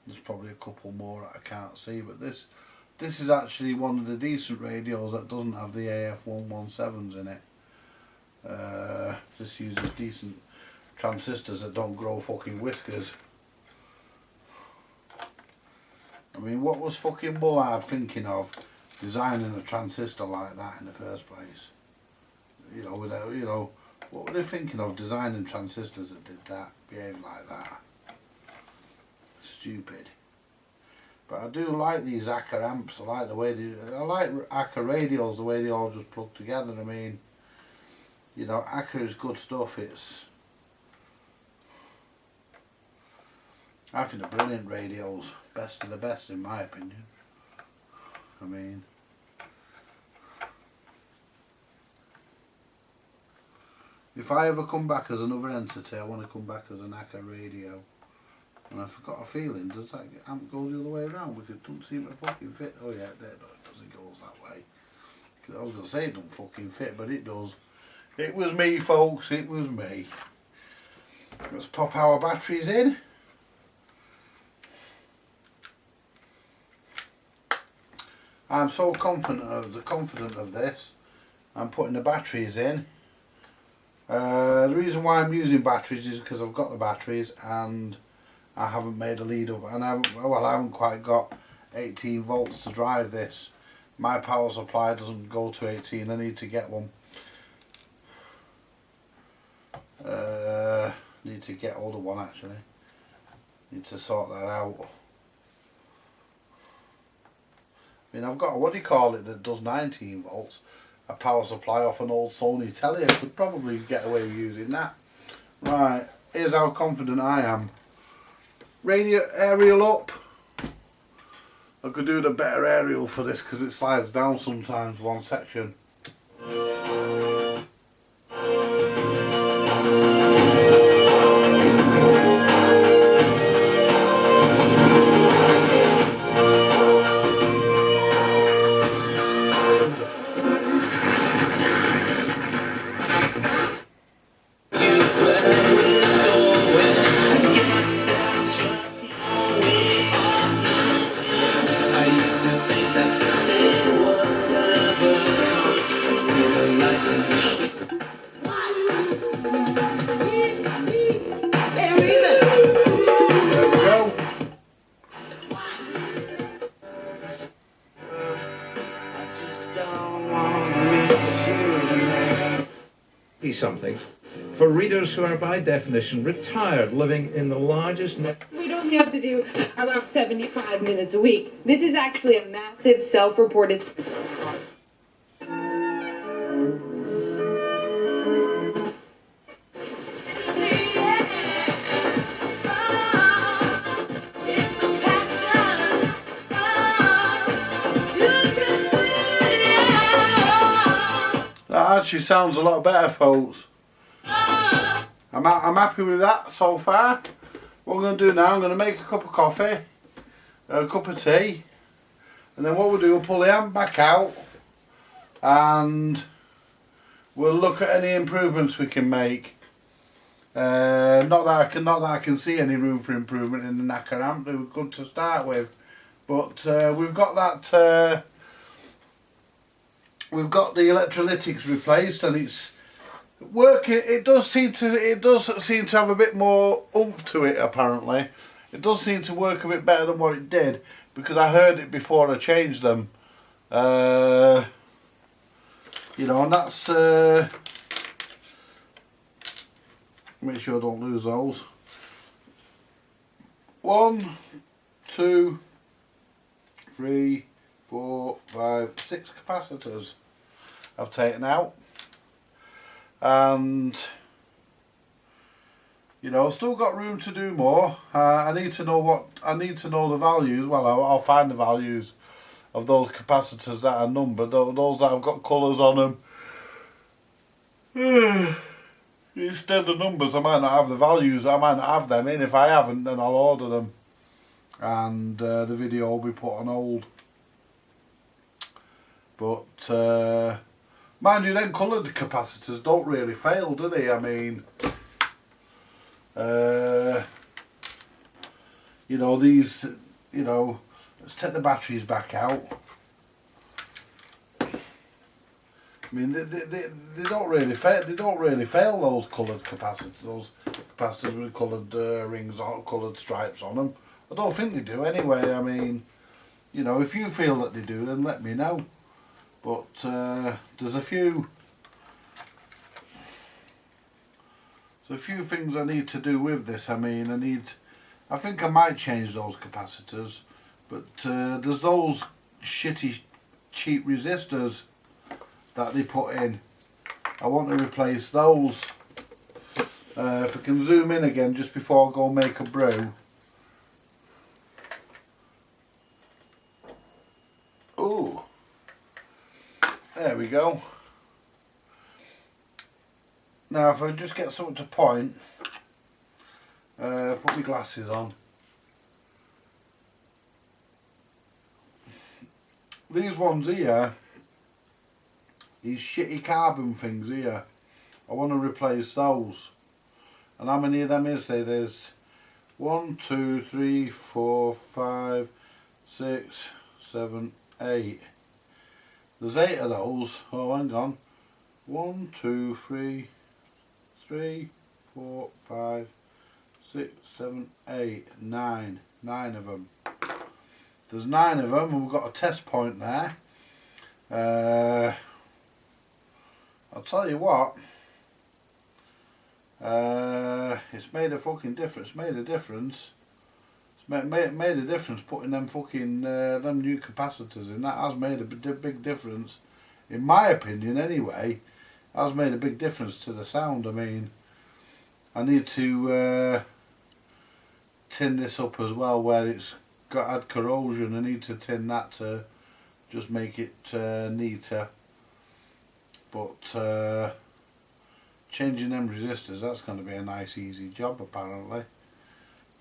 There's probably a couple more that I can't see, but this is actually one of the decent radios that doesn't have the AF117s in it. This uses decent transistors that don't grow fucking whiskers. I mean, what was fucking Bullard thinking of designing a transistor like that in the first place? You know, without, you know, what were they thinking of designing transistors that did that, behave like that? Stupid. But I do like these Acker amps. I like the way I like Acker radios, the way they all just plug together. I mean, you know, Acker is good stuff. I think they're brilliant radios, best of the best in my opinion. I mean, if I ever come back as another entity, I want to come back as an Acker radio. And I've got a feeling, does that amp go the other way around? Because it doesn't seem to fucking fit. Oh yeah, it does, it goes that way. I was going to say it don't fucking fit, but it does. It was me, folks, it was me. Let's pop our batteries in. I'm so confident of this. I'm putting the batteries in. The reason why I'm using batteries is because I've got the batteries and I haven't made a lead up, and I haven't quite got 18 volts to drive this. My power supply doesn't go to 18. I need to get one. Need to get hold of one actually. Need to sort that out. I mean, I've got a, what do you call it, that does 19 volts. A power supply off an old Sony telly. I could probably get away with using that. Right, here's how confident I am. Radio aerial up. I could do the better aerial for this because it slides down sometimes one section. Something for readers who are by definition retired, living in the largest we don't have to do about 75 minutes a week. This is actually a massive self-reported That actually sounds a lot better, folks. I'm happy with that so far. What I'm going to do now, I'm going to make a cup of coffee, a cup of tea, and then what we'll do, we'll pull the amp back out and we'll look at any improvements we can make. Not that I can see any room for improvement in the Nacker amp. They were good to start with, but we've got that. We've got the electrolytics replaced, and it's working. It does seem to have a bit more oomph to it. Apparently, it does seem to work a bit better than what it did, because I heard it before I changed them. You know, and that's make sure I don't lose those. 1, 2, 3, 4, 5, 6 capacitors I've taken out, and you know, still got room to do more. I need to know the values. Well, I'll find the values of those capacitors that are numbered, those that have got colours on them. Instead of numbers, I might not have the values. I might not have them in. If I haven't, then I'll order them, and the video will be put on hold. But mind you, then coloured capacitors don't really fail, do they? I mean, you know, these, you know, let's take the batteries back out. I mean, they don't really fail. They don't really fail, those coloured capacitors. Those capacitors with coloured rings or coloured stripes on them. I don't think they do anyway. I mean, you know, if you feel that they do, then let me know. But there's a few things I need to do with this. I mean, I think I might change those capacitors, but there's those shitty cheap resistors that they put in. I want to replace those. If I can zoom in again just before I go make a brew. Ooh, there we go. Now if I just get something to point, put my glasses on. These ones here, these shitty carbon things here, I want to replace those. And how many of them is there? There's 1, 2, 3, 4, 5, 6, 7, 8. There's 8 of those. Oh, hang on. 1, 2, 3, 4, 5, 6, 7, 8, 9. 9 of them. There's 9 of them, and we've got a test point there. I'll tell you what. It's made a fucking difference. Made a difference. It's made a difference putting them fucking them new capacitors in. That has made a big difference, in my opinion. Anyway, has made a big difference to the sound. I mean, I need to tin this up as well where it's had corrosion. I need to tin that to just make it neater. But changing them resistors, that's going to be a nice easy job apparently.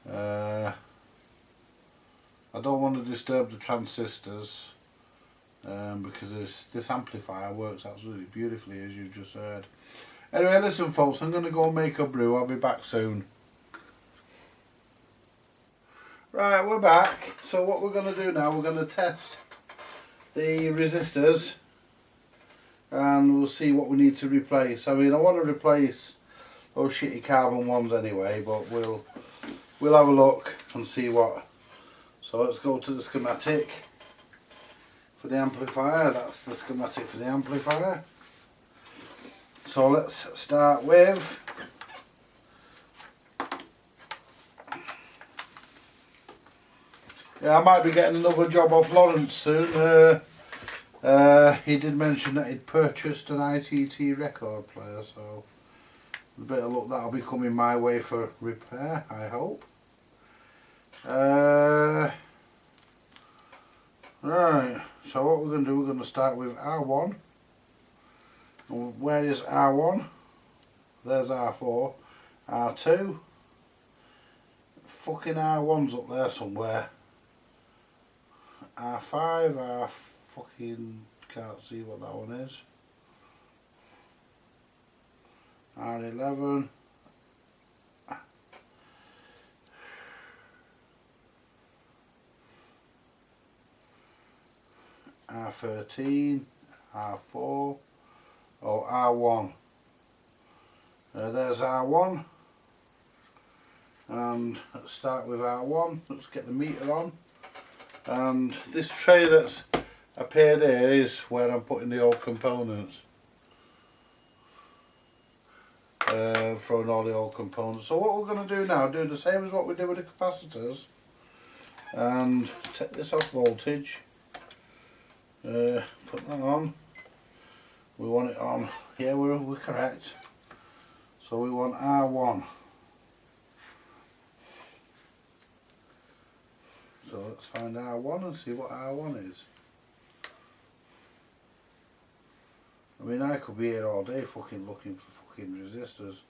I don't want to disturb the transistors because this amplifier works absolutely beautifully, as you've just heard. Anyway, listen folks, I'm going to go make a brew. I'll be back soon. Right, we're back. So what we're going to do now, we're going to test the resistors and we'll see what we need to replace. I mean, I want to replace those shitty carbon ones anyway, but we'll have a look and see what. So let's go to the schematic for the amplifier. That's the schematic for the amplifier. So let's start with I might be getting another job off Lawrence soon. He did mention that he'd purchased an ITT record player, so a bit of luck that'll be coming my way for repair, I hope. Right, so what we're going to do, we're going to start with R1. Where is R1? There's R4. R2. Fucking R1's up there somewhere. R5, R fucking can't see what that one is. R11. R13, R4, or R1. There's R1, and let's start with R1. Let's get the meter on, and this tray that's appeared here is where I'm putting the old components. Throwing all the old components. So what we're going to do now, do the same as what we did with the capacitors, and take this off voltage. Put that on. We want it on. Yeah, we're correct. So we want R1. So let's find R1 and see what R1 is. I mean, I could be here all day fucking looking for fucking resistors.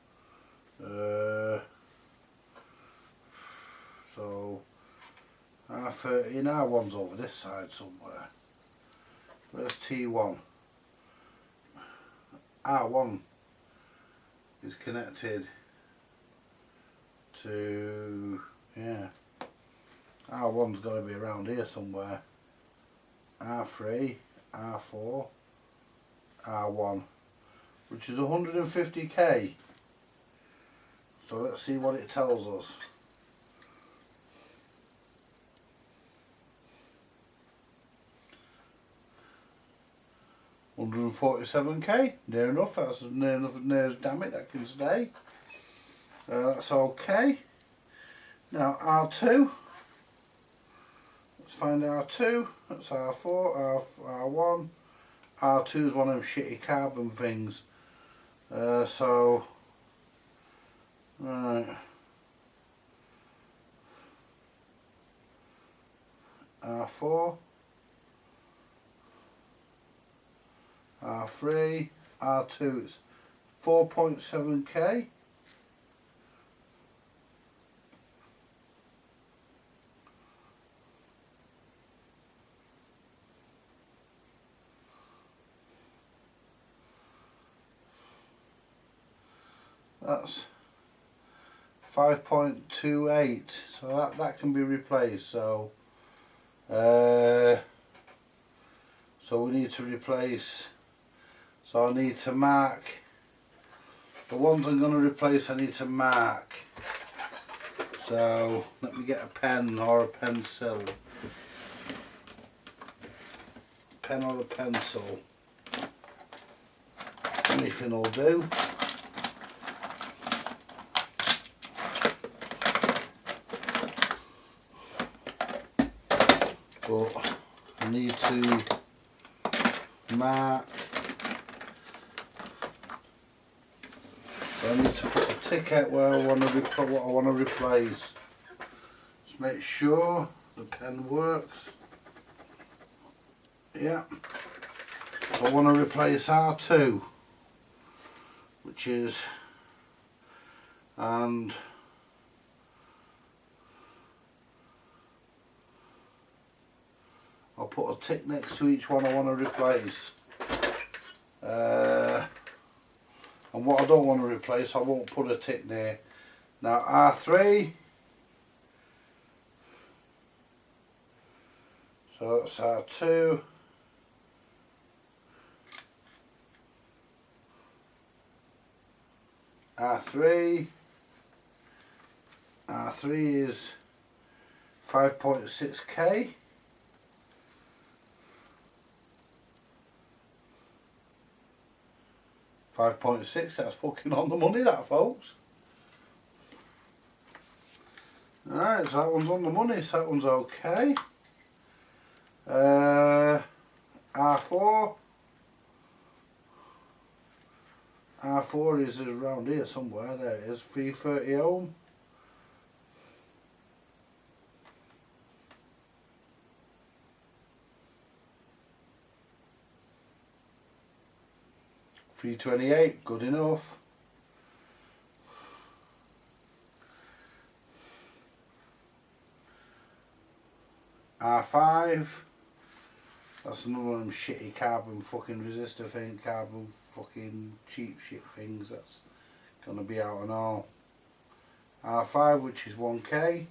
So R13, R1's over this side somewhere. Where's T1? R1 is connected to, yeah, R1's got to be around here somewhere. R3, R4, R1, which is 150k. So let's see what it tells us. $147k, near enough. That's as near enough as near as damn it that can stay. That's okay. Now R2. Let's find R2. That's R4, R1. R2 is one of them shitty carbon things. So right. R4. R3, R2 is 4.7k. That's 5.28, so that can be replaced. So we need to replace. So I need to mark the ones I'm going to replace. I need to mark. So let me get a pen or a pencil. Pen or a pencil. Anything will do. But I need to mark. So I need to put a tick out where I want to what I want to replace. Just make sure the pen works. Yeah. I want to replace R2, which is, and I'll put a tick next to each one I want to replace. And what I don't want to replace, I won't put a tick near. Now R3, so that's R2. R3 is 5.6k. 5.6, that's fucking on the money, that, folks. Alright, so that one's on the money, so that one's okay. R4 is around here somewhere. There it is, 330 ohm. $328, good enough. R5, that's another one of them shitty carbon fucking resistor thing, carbon fucking cheap shit things. That's gonna be out and all. R5, which is 1k.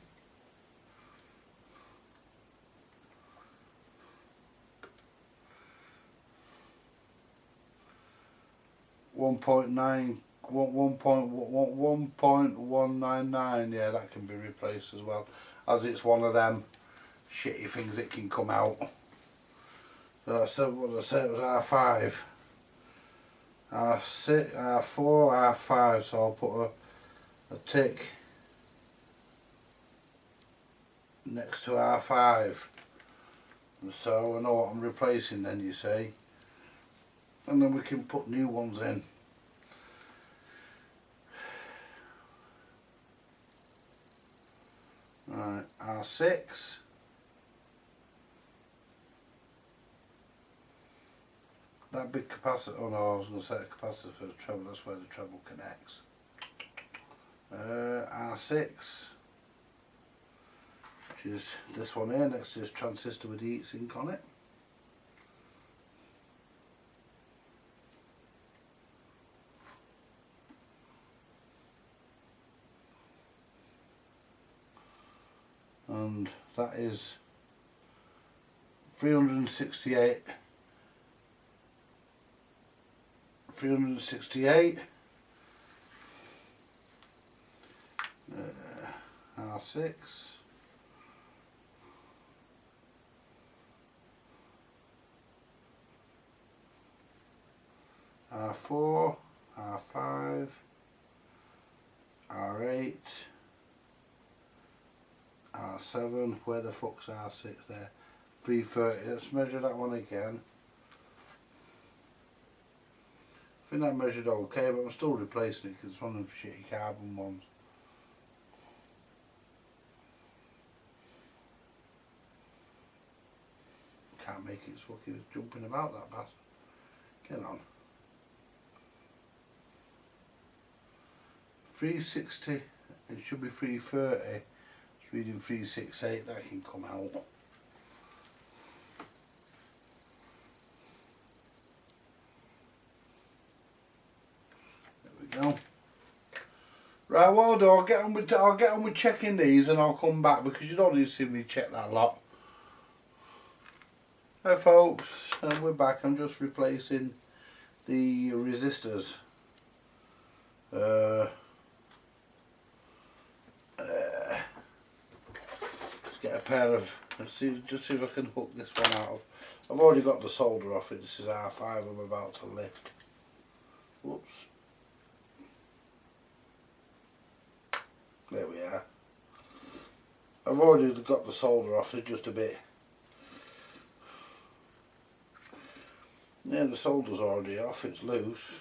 $1.199, yeah, that can be replaced as well, as it's one of them shitty things that can come out. So I said, what did I say, it was R5, R6, R4, R5, so I'll put a tick next to R5, so I know what I'm replacing then, you see, and then we can put new ones in. Right, R6, that big capacitor, oh no, I was going to say a capacitor for the treble, that's where the treble connects. R6, which is this one here, next to this transistor with the heatsink on it. and that is 368. 368. R6. R4, R5, R8, R7, where the fuck's R6 there? 330, let's measure that one again. I think that measured okay, but I'm still replacing it because it's one of the shitty carbon ones. Can't make it fucking jumping about that bastard. Get on. 360, it should be 330. It's reading 368, that can come out. There we go. Right, what I'll do, I'll get on with checking these and I'll come back because you don't need to see me check that lot. Hi folks, and we're back. I'm just replacing the resistors. Let's get a pair of, just see if I can hook this one out of. I've already got the solder off it. This is R5 I'm about to lift. Whoops. There we are. I've already got the solder off it just a bit. Yeah, the solder's already off, it's loose.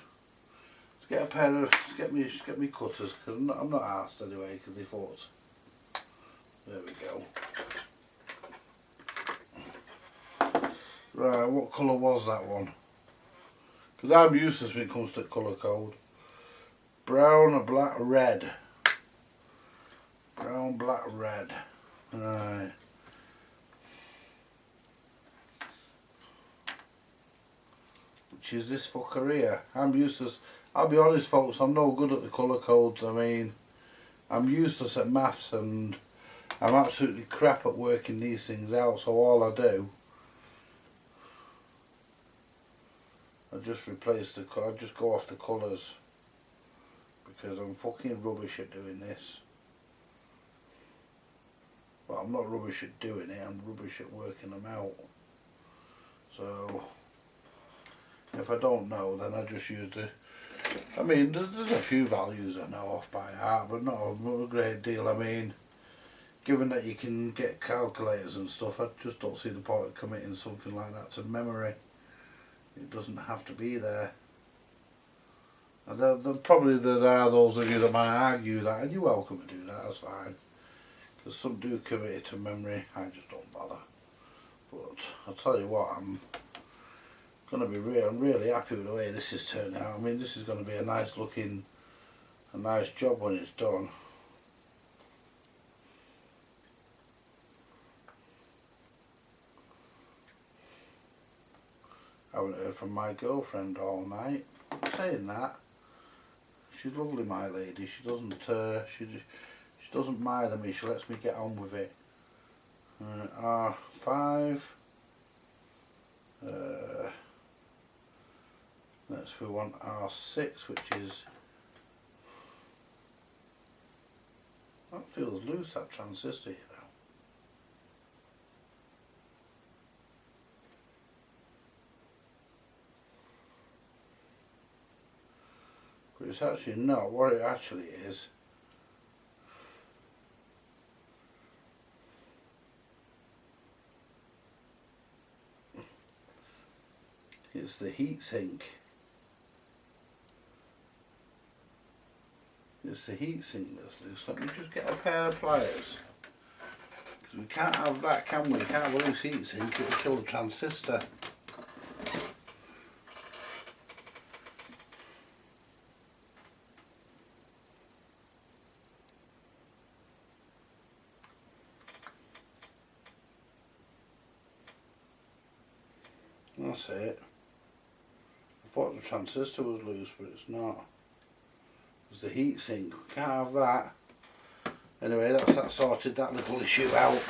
Let's get a pair of, let's get me cutters, because I'm not arsed anyway, because they fought. There we go. Right, what colour was that one? Because I'm useless when it comes to colour code. Brown, black, red. Brown, black, red. Right. Which is this fucker here. I'm useless. I'll be honest folks, I'm no good at the colour codes. I mean, I'm useless at maths and I'm absolutely crap at working these things out, so all I do, I just replace the, I just go off the colours because I'm fucking rubbish at doing this. Well, I'm not rubbish at doing it, I'm rubbish at working them out. So if I don't know, then I just use the, I mean, there's a few values I know off by heart, but not a great deal. I mean, given that you can get calculators and stuff, I just don't see the point of committing something like that to memory. It doesn't have to be there. And probably there are those of you that might argue that, and you're welcome to do that, that's fine. Because some do commit it to memory, I just don't bother. But I'll tell you what, I'm really happy with the way this is turning out. I mean, this is going to be a nice looking, a nice job when it's done. I haven't heard from my girlfriend all night. Saying that, she's lovely, my lady. She doesn't she doesn't mither me. She lets me get on with it. R5. Next we want R6, which is, that feels loose, that transistor, you know. But it's actually not. What it actually is, it's the heatsink. It's the heatsink that's loose. Let me just get a pair of pliers. Because we can't have that, can we? We can't have a loose heatsink, it'll kill the transistor. That's it. I thought the transistor was loose, but it's not. It's the heatsink. We can't have that. Anyway, that's that sorted that little issue out.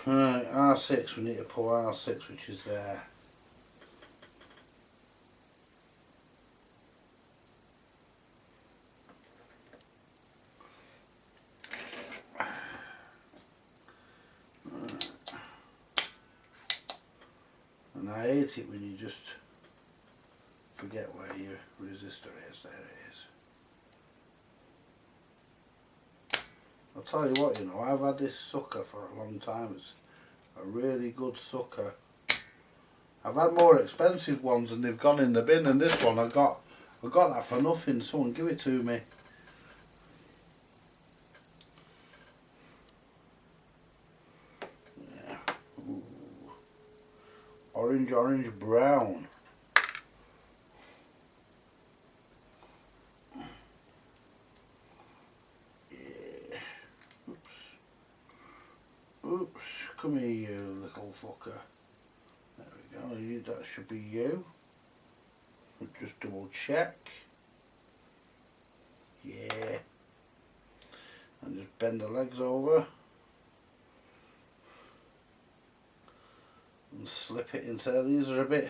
Right, R6, we need to pull R6, which is there. And I hate it when you just forget where your resistor is. There it is. I'll tell you what, you know, I've had this sucker for a long time. It's a really good sucker. I've had more expensive ones and they've gone in the bin, and this one I got that for nothing. Someone give it to me. Yeah. Ooh. Orange, orange, brown. Oops, come here you little fucker. There we go, that should be you. Just double check. Yeah. And just bend the legs over. And slip it into there. These are a bit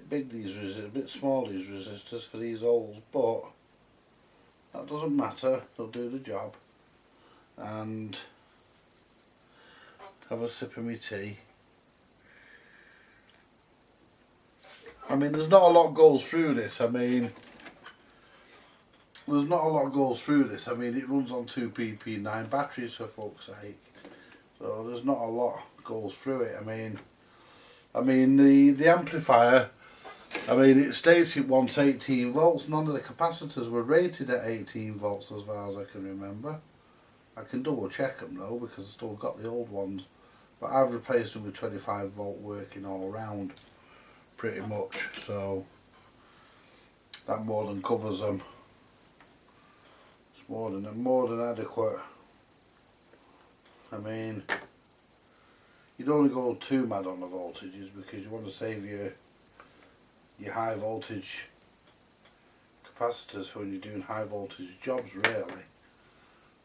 big, these resistors, a bit small, these resistors for these holes, but that doesn't matter, they'll do the job. And have a sip of my tea. I mean, there's not a lot goes through this. I mean, there's not a lot goes through this. I mean, it runs on 2 PP9 batteries, for fuck's sake. So there's not a lot goes through it. I mean the amplifier, I mean, it states it wants 18 volts. None of the capacitors were rated at 18 volts as far as I can remember. I can double check them though, because I've still got the old ones, but I've replaced them with 25 volt working all round pretty much, so that more than covers them. It's more than adequate. I mean, you don't want to go too mad on the voltages because you want to save your high voltage capacitors for when you're doing high voltage jobs, really.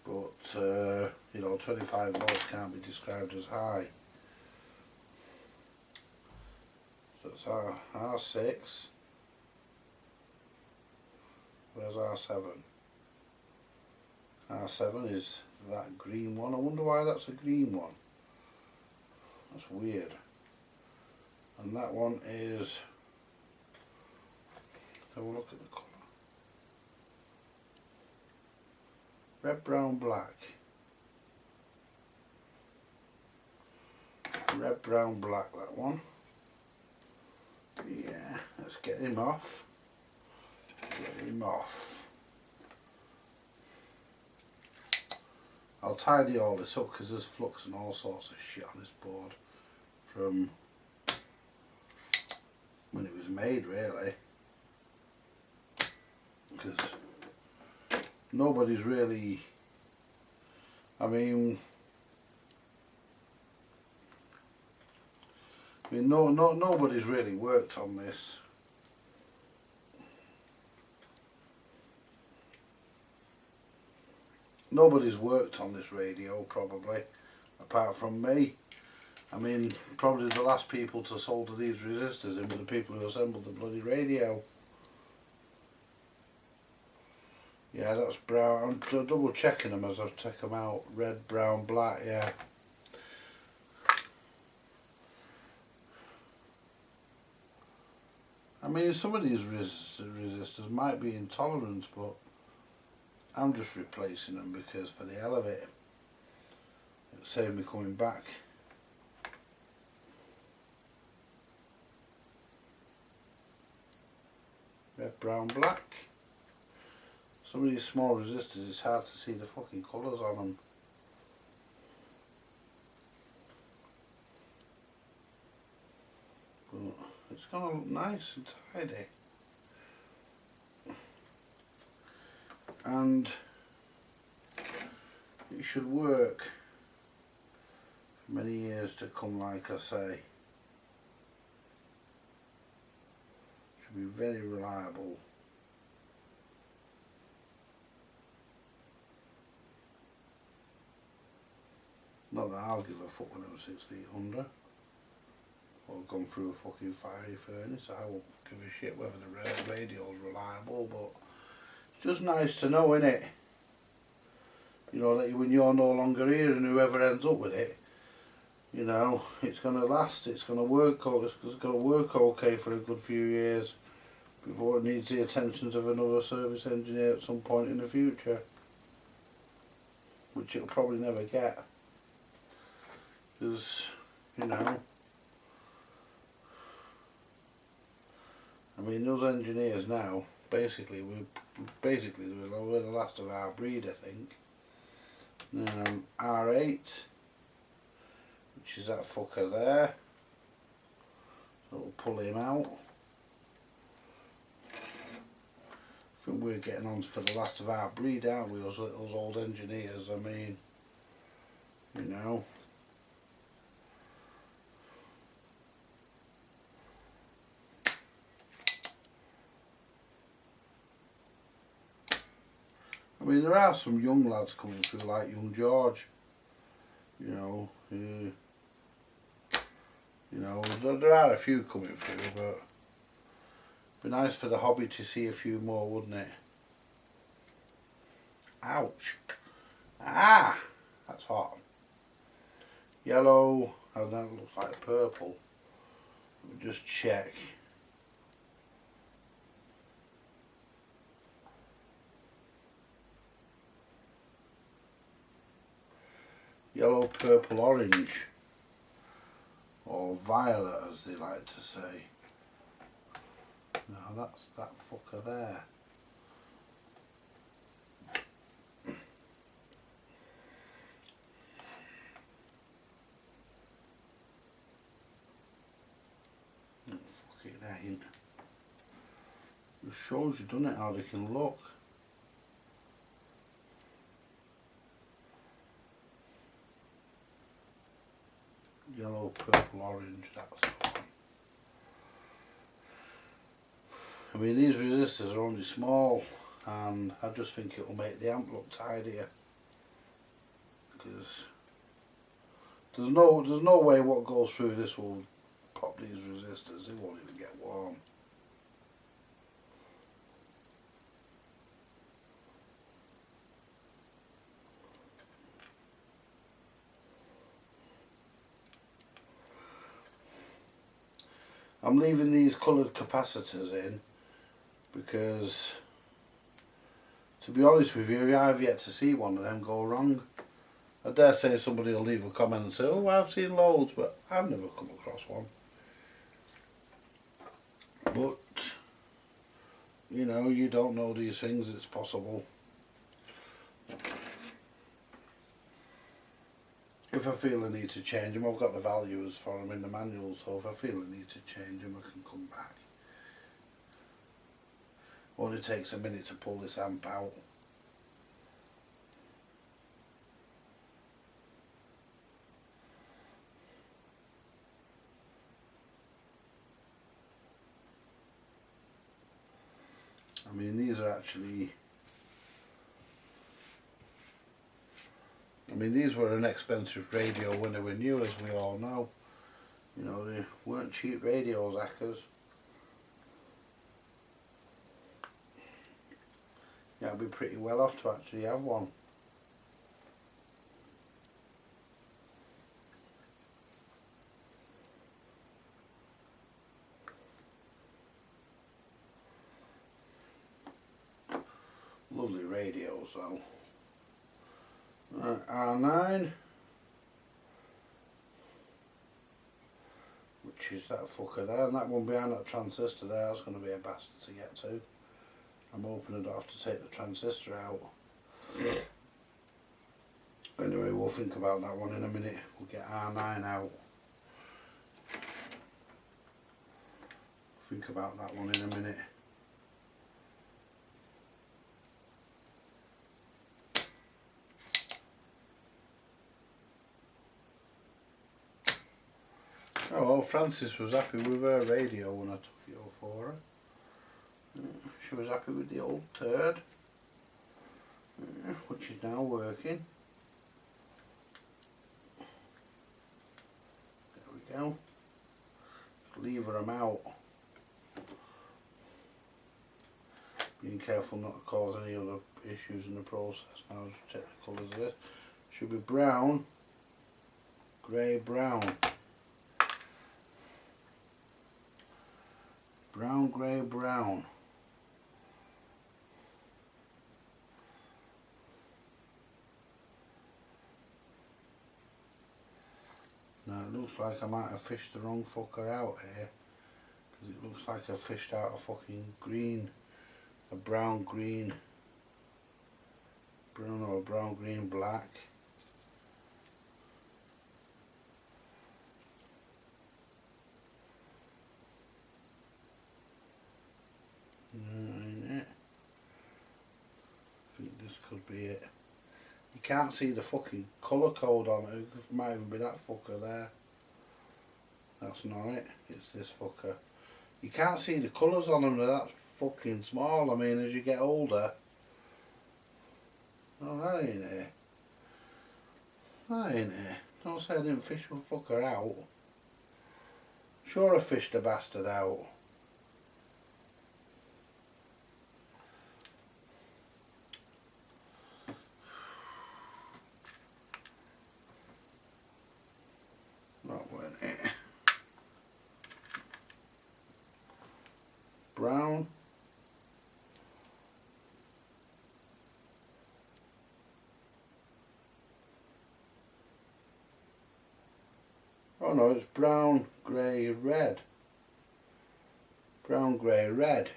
But you know, 25 volts can't be described as high. So it's R6. Where's R7? R7 is that green one. I wonder why that's a green one. That's weird. And that one is, have a look at the colour. Red, brown, black. Red, brown, black, that one. Yeah, let's get him off. Get him off. I'll tidy all this up because there's flux and all sorts of shit on this board from when it was made, really. Because nobody's really, I mean nobody's really worked on this. Nobody's worked on this radio probably, apart from me. I mean, probably the last people to solder these resistors in were the people who assembled the bloody radio. Yeah, that's brown. I'm double checking them as I take them out. Red, brown, black, yeah. I mean, some of these resistors might be intolerant, but I'm just replacing them because for the hell of it. It'll save me coming back. Red, brown, black. Some of these small resistors, it's hard to see the fucking colours on them. But it's gonna look nice and tidy. And it should work for many years to come, like I say. Should be very reliable. Not that I'll give a fuck when I'm 6 feet under. Or gone through a fucking fiery furnace. I won't give a shit whether the radio's reliable, but it's just nice to know, innit? You know, that when you're no longer here and whoever ends up with it, you know, it's going to last, it's going to work, it's going to work okay for a good few years before it needs the attentions of another service engineer at some point in the future, which it'll probably never get, because, you know, I mean, those engineers now, basically we're the last of our breed, I think. R8, which is that fucker there, so we'll pull him out. I think we're getting on for the last of our breed, aren't we, us old engineers? I mean, you know. I mean, there are some young lads coming through, like young George, you know, there are a few coming through, but it'd be nice for the hobby to see a few more, wouldn't it? Ouch. Ah, that's hot. Yellow, and that looks like purple. Let me just check. Yellow, purple, orange, or violet as they like to say. Now that's that fucker there. Oh, fuck it, that ain't. It shows you, doesn't it, how they can look. Yellow, purple, orange, that's the one. I mean, these resistors are only small, and I just think it will make the amp look tidier, because there's no way what goes through this will pop these resistors. They won't even get warm. I'm leaving these coloured capacitors in because, to be honest with you, I've yet to see one of them go wrong. I dare say somebody will leave a comment and say, oh, I've seen loads, but I've never come across one. But, you know, you don't know these things, it's possible. If I feel I need to change them, I've got the values for them in the manual, so if I feel I need to change them, I can come back. Only takes a minute to pull this amp out. I mean, these are actually, I mean, these were an expensive radio when they were new, as we all know. You know, they weren't cheap radios, hackers. Yeah, I'd be pretty well off to actually have one. Lovely radios though. R9, which is that fucker there, and that one behind that transistor there, that's going to be a bastard to get to. I'm hoping I don't have to take the transistor out. Anyway, we'll think about that one in a minute. We'll get R9 out. Think about that one in a minute. Oh well, Frances was happy with her radio when I took it all for her. She was happy with the old turd, which is now working. go. Just lever them out. Being careful not to cause any other issues in the process. Now just check the colours of this. Should be brown, grey, brown. Brown, grey, brown. Now it looks like I might have fished the wrong fucker out here, because it looks like I fished out a fucking green, a brown green, brown or brown green black. Ain't it? I think this could be it. You can't see the fucking colour code on it. It might even be that fucker there. That's not it. It's this fucker. You can't see the colours on them. They're that fucking small. I mean, as you get older. Oh, that ain't it. That ain't it. Don't say I didn't fish the fucker out. Sure I fished the bastard out. That weren't it. Brown. Oh no, it's brown, grey, red. Brown, grey, red.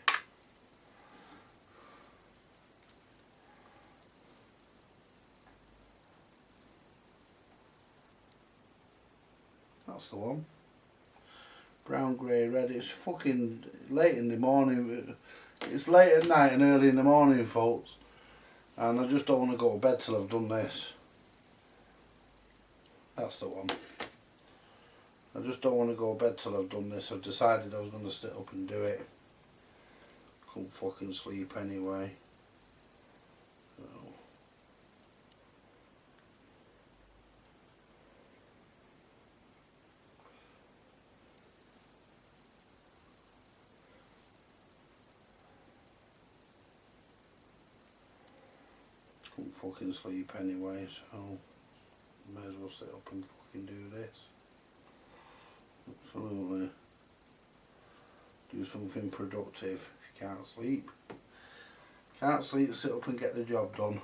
That's the one. Brown, grey, red. It's fucking late in the morning. It's late at night and early in the morning, folks. And I just don't want to go to bed till I've done this. That's the one. I just don't want to go to bed till I've done this. I've decided I was going to sit up and do it. Couldn't fucking sleep anyway. So. Couldn't fucking sleep anyway, so may as well sit up and fucking do this. Absolutely. Do something productive. If you can't sleep. Can't sleep, sit up and get the job done.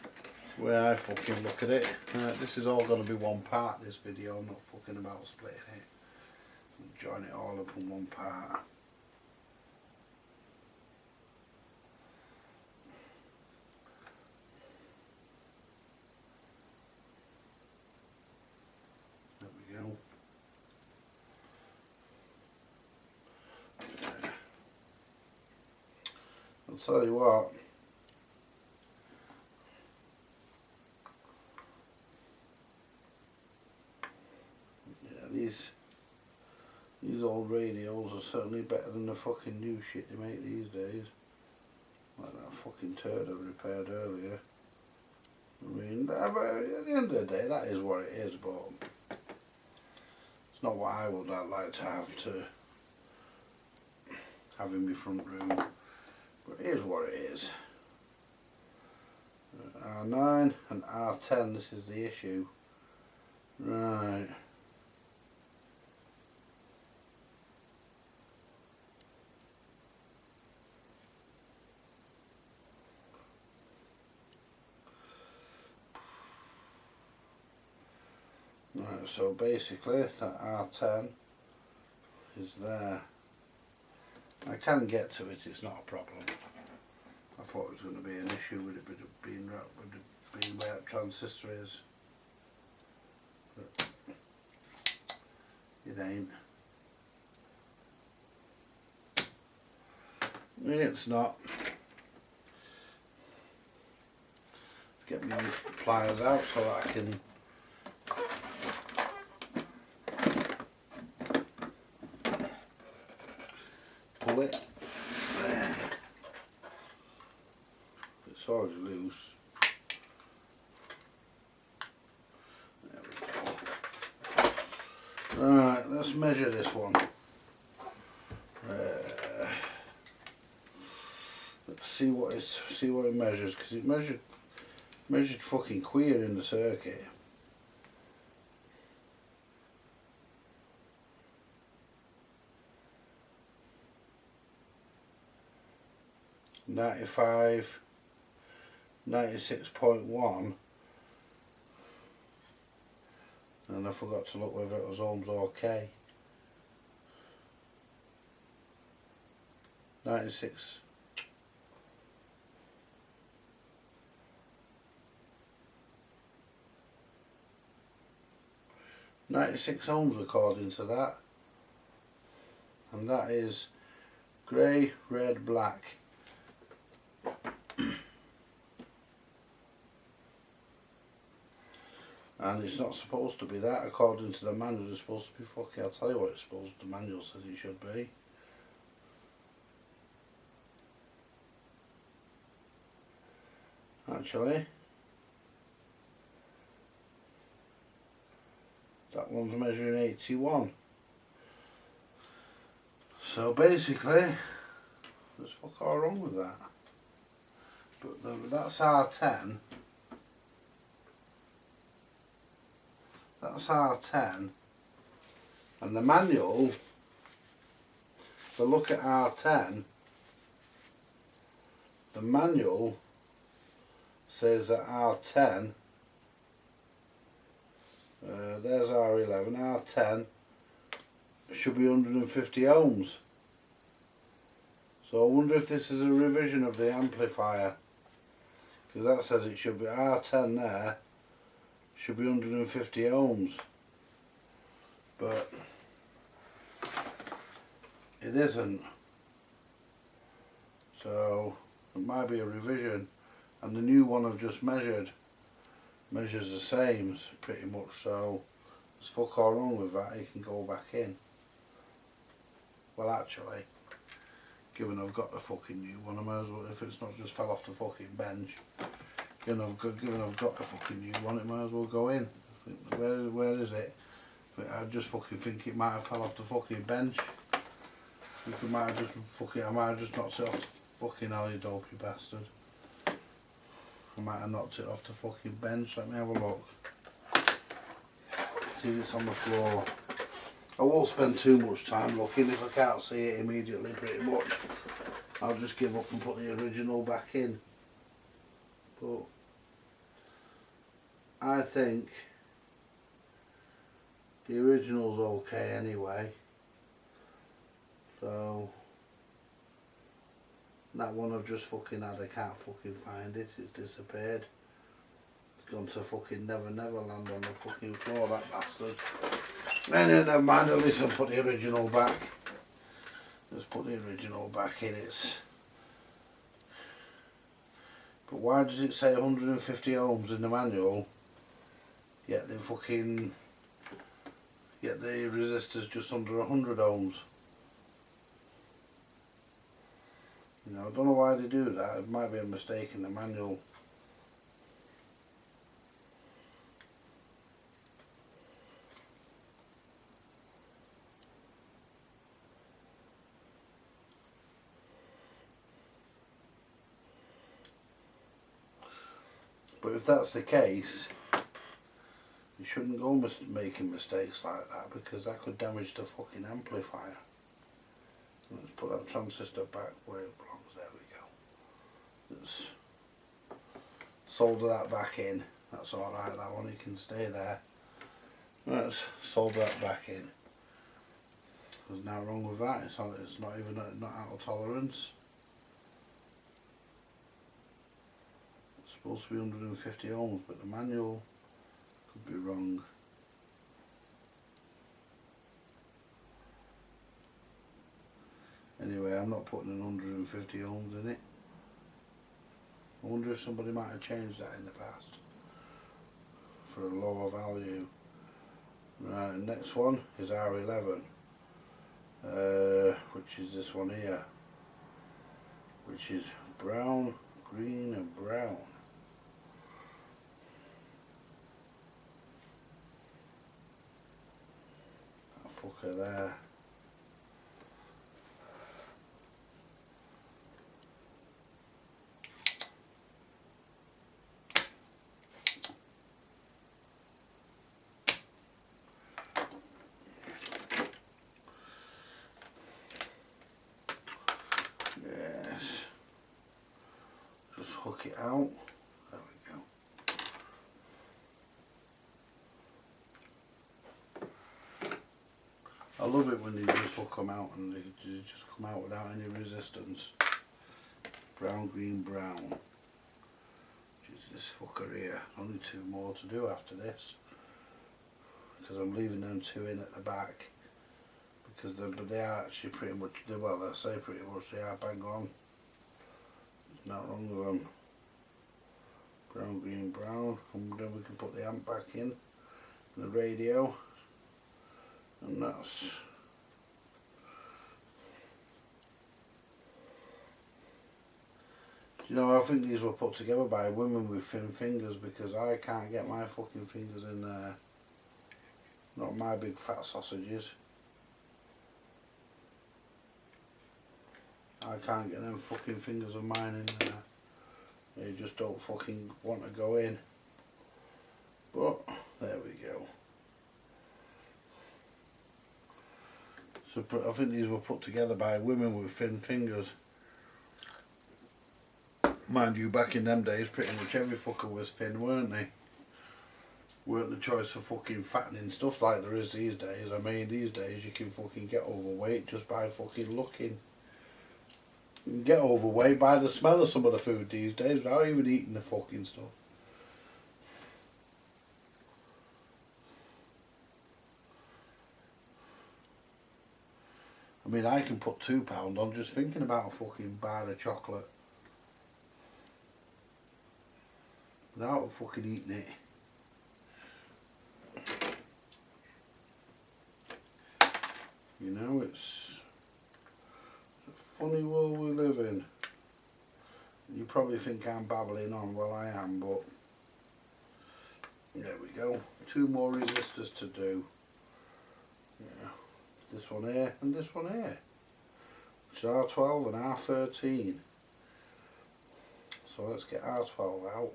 That's the way I fucking look at it. This is all going to be one part, this video. I'm not fucking about splitting it. Join it all up in one part. There we go. I'll tell you what. Yeah, these old radios are certainly better than the fucking new shit they make these days. Like that fucking turd I repaired earlier. I mean, at the end of the day, that is what it is, but it's not what I would like to have in my front room. But it is what it is. R9 and R10, this is the issue. Right. Right, so basically that R10 is there. I can get to it, it's not a problem. I thought it was going to be an issue with it being where that transistor is. But it ain't. It's not. Let's get my pliers out so that I can pull it. It's already loose. There we go. Right, let's measure this one. Let's see what it measures, because it measured fucking queer in the circuit. .95, 96.1, and I forgot to look whether it was ohms or K. 96. ohms according to that, and that is grey, red, black. And it's not supposed to be that according to the manual. It's supposed to be fucking, I'll tell you what it's supposed to, the manual says it should be. Actually, that one's measuring 81. So basically, there's fuck all wrong with that. But that's R10. That's R10. And the manual, if I look at R10, the manual says that R10, there's R11, R10 should be 150 ohms. So I wonder if this is a revision of the amplifier, because that says it should be R10 there, should be 150 ohms, but it isn't. So it might be a revision, and the new one I've just measured measures the same pretty much, so there's fuck all wrong with that. You can go back in. Well, actually, given I've got the fucking new one, I might as well, if it's not just fell off the fucking bench, given I've got the fucking new one, it might as well go in. Where is it? I just fucking think it might have fell off the fucking bench. I think it might have just fucking, I might have just knocked it off the fucking hell, you dopey bastard. I might have knocked it off the fucking bench. Let me have a look. See if it's on the floor. I won't spend too much time looking. If I can't see it immediately, pretty much, I'll just give up and put the original back in. But I think the original's okay anyway. So that one I've just fucking had, I can't fucking find it. It's disappeared. It's gone to fucking Never Land on the fucking floor, that bastard. Anyway, never mind, at least I'll put the original back. Let's put the original back in it. But why does it say 150 ohms in the manual, yet the resistor's just under 100 ohms? You know, I don't know why they do that. It might be a mistake in the manual. But if that's the case, you shouldn't go making mistakes like that, because that could damage the fucking amplifier. Let's put that transistor back where it belongs. There we go. Let's solder that back in. That's alright, that one, it can stay there. Let's solder that back in. There's nothing wrong with that. It's not even not out of tolerance. It's supposed to be 150 ohms, but the manual could be wrong. Anyway, I'm not putting in 150 ohms in it. I wonder if somebody might have changed that in the past for a lower value. Right, next one is R11, which is this one here, which is brown, green and brown. fucker there. Yes. Just hook it out. There we go. I love it when you just hook them out and they just come out without any resistance. Brown, green, brown. Which is this fucker here. Only 2 more to do after this. Because I'm leaving them 2 in at the back. Because they are actually pretty much, well, I say pretty much, they are bang on. There's nothing wrong with them. Brown, green, brown. And then we can put the amp back in the radio. And that's you know, I think these were put together by women with thin fingers because I can't get my fucking fingers in there. Not my big fat sausages. I can't get them fucking fingers of mine in there. They just don't fucking want to go in. But there we go. So I think these were put together by women with thin fingers. Mind you, back in them days, pretty much every fucker was thin, weren't they? Weren't the choice of fucking fattening stuff like there is these days. I mean, these days you can fucking get overweight just by fucking looking. You can get overweight by the smell of some of the food these days without even eating the fucking stuff. I mean, I can put £2 on just thinking about a fucking bar of chocolate. Without fucking eating it. You know, it's a funny world we live in. You probably think I'm babbling on, well I am, but there we go. 2 more resistors to do. Yeah. This one here and this one here. Which is R12 and R13. So let's get R12 out.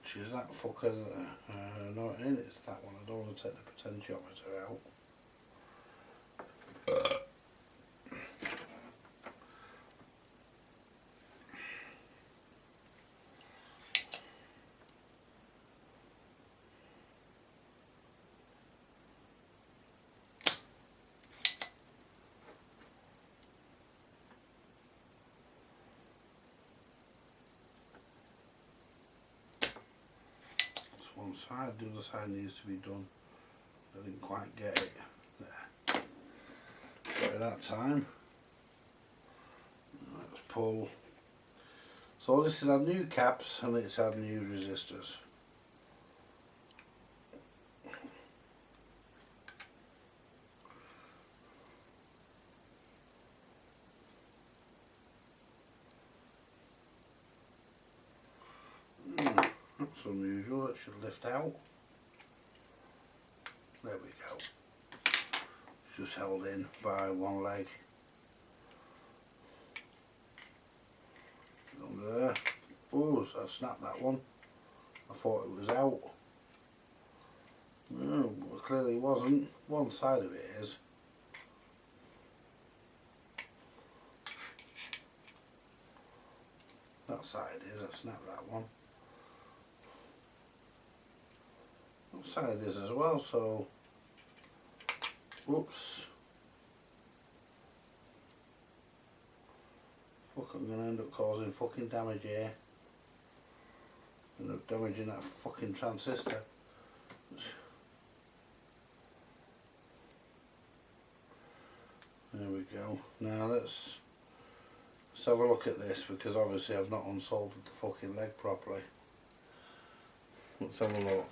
Which is that fucker there. No, it ain't, it's that one. I don't want to take the potentiometer out. One side, the other side needs to be done. I didn't quite get it there. Got it that time. Let's pull. So this is our new caps and it's our new resistors. That's unusual, it should lift out. There we go. It's just held in by one leg. Under there. Oh, so I've snapped that one. I thought it was out. No, well, clearly it wasn't. One side of it is. That side is, I snapped that one. Side is as well, so whoops, fuck, I'm gonna end up causing fucking damage here. End up damaging that fucking transistor. There we go. Now let's have a look at this because obviously I've not unsoldered the fucking leg properly. Let's have a look.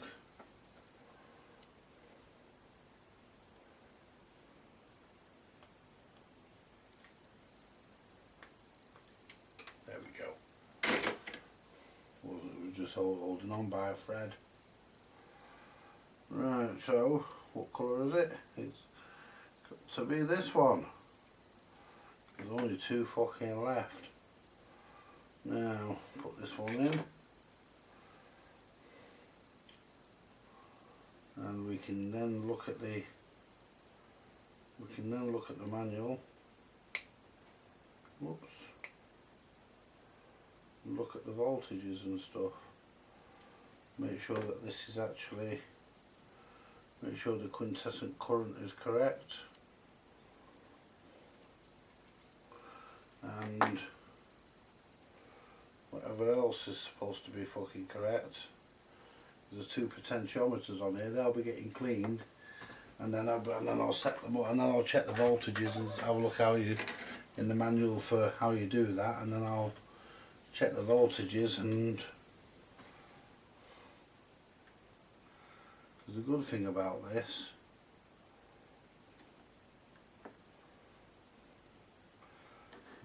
Just holding on by a thread. Right. so what colour is it? It's got to be this one. There's only 2 fucking left. Now put this one in, and we can then look at the manual. Whoops. And look at the voltages and stuff. Make sure that this is actually, make sure the quintessent current is correct, and whatever else is supposed to be fucking correct. There's 2 potentiometers on here, they'll be getting cleaned, and then I'll set them up, and then I'll check the voltages and have a look how you, in the manual for how you do that, and then I'll check the voltages. And the good thing about this,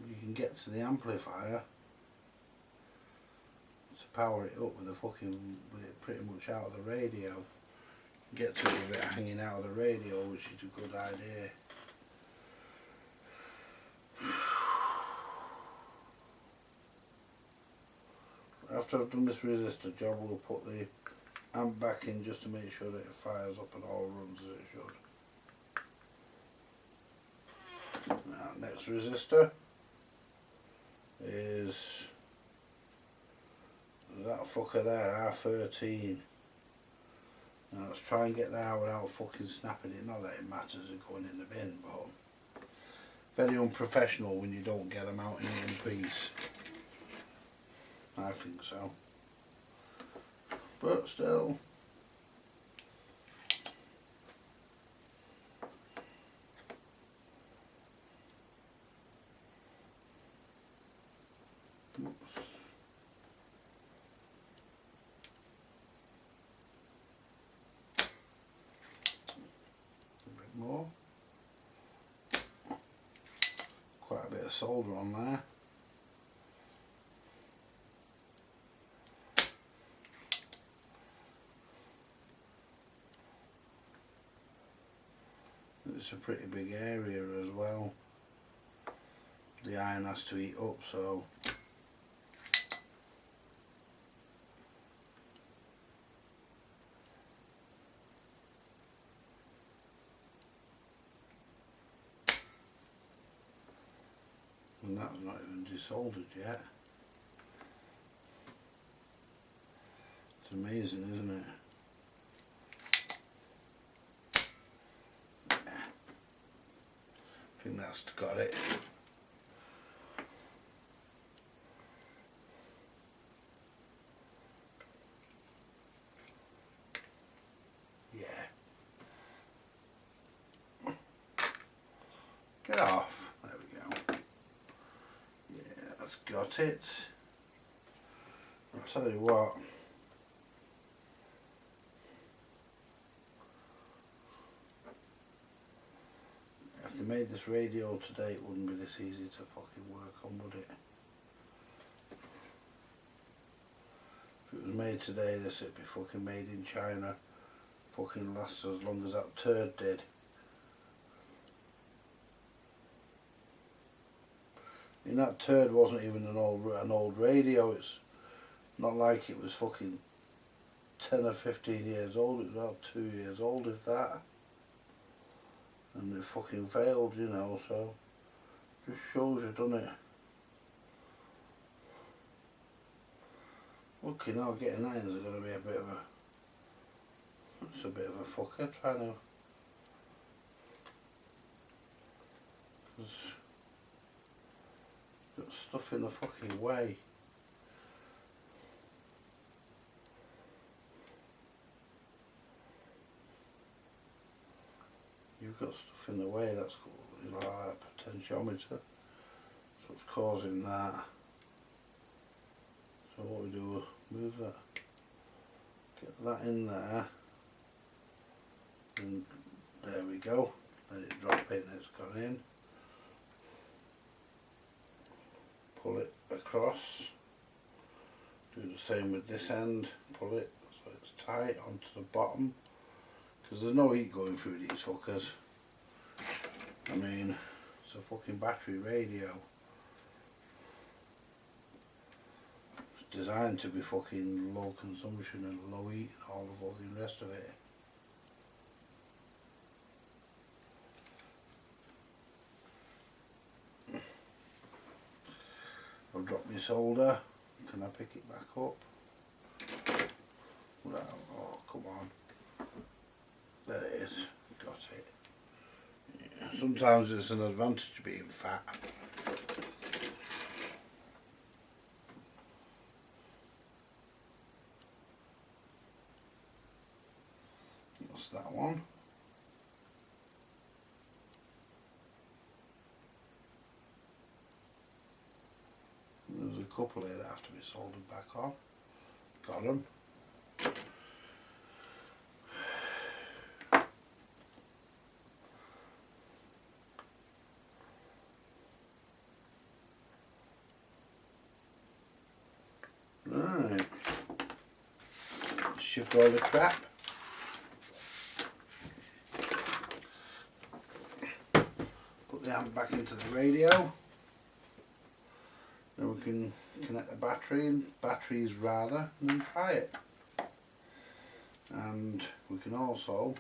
you can get to the amplifier to power it up with it pretty much out of the radio. You can get to it with it hanging out of the radio, which is a good idea. After I've done this resistor job, we'll put the amp back in just to make sure that it fires up and all runs as it should. Now, next resistor is that fucker there, R13. Now let's try and get that out without fucking snapping it. Not that it matters it going in the bin, but very unprofessional when you don't get them out in one piece. I think so. But still. Oops. A bit more. Quite a bit of solder on there. It's a pretty big area as well. The iron has to heat up, so and that's not even desoldered yet. It's amazing, isn't it? I think that's got it. Yeah. Get off. There we go. Yeah, that's got it. I'll tell you what. If they made this radio today, it wouldn't be this easy to fucking work on, would it? If it was made today, this would be fucking made in China. Fucking lasts as long as that turd did. And that turd wasn't even an old radio. It's not like it was fucking 10 or 15 years old. It was about 2 years old, if that. And it fucking failed, you know, so just shows you, doesn't it? Okay, now getting that in is going to be a bit of a, it's a bit of a fucker trying to, because got stuff in the fucking way. You've got stuff in the way, that's called, you know, like a potentiometer. That's what's causing that. So what we do, move that, get that in there, and there we go. Let it drop in, it's gone in. Pull it across. Do the same with this end, pull it so it's tight onto the bottom. because there's no heat going through these fuckers. I mean, it's a fucking battery radio. It's designed to be fucking low consumption and low heat and all the fucking rest of it. I've dropped my solder. Can I pick it back up? Well, oh, come on. There it is. Got it. Yeah. Sometimes it's an advantage being fat. That's that one. There's a couple here that have to be soldered back on. Got them. Right. Shift all the crap. Put the amp back into the radio. Then we can connect the batteries rather, and then try it. And we can also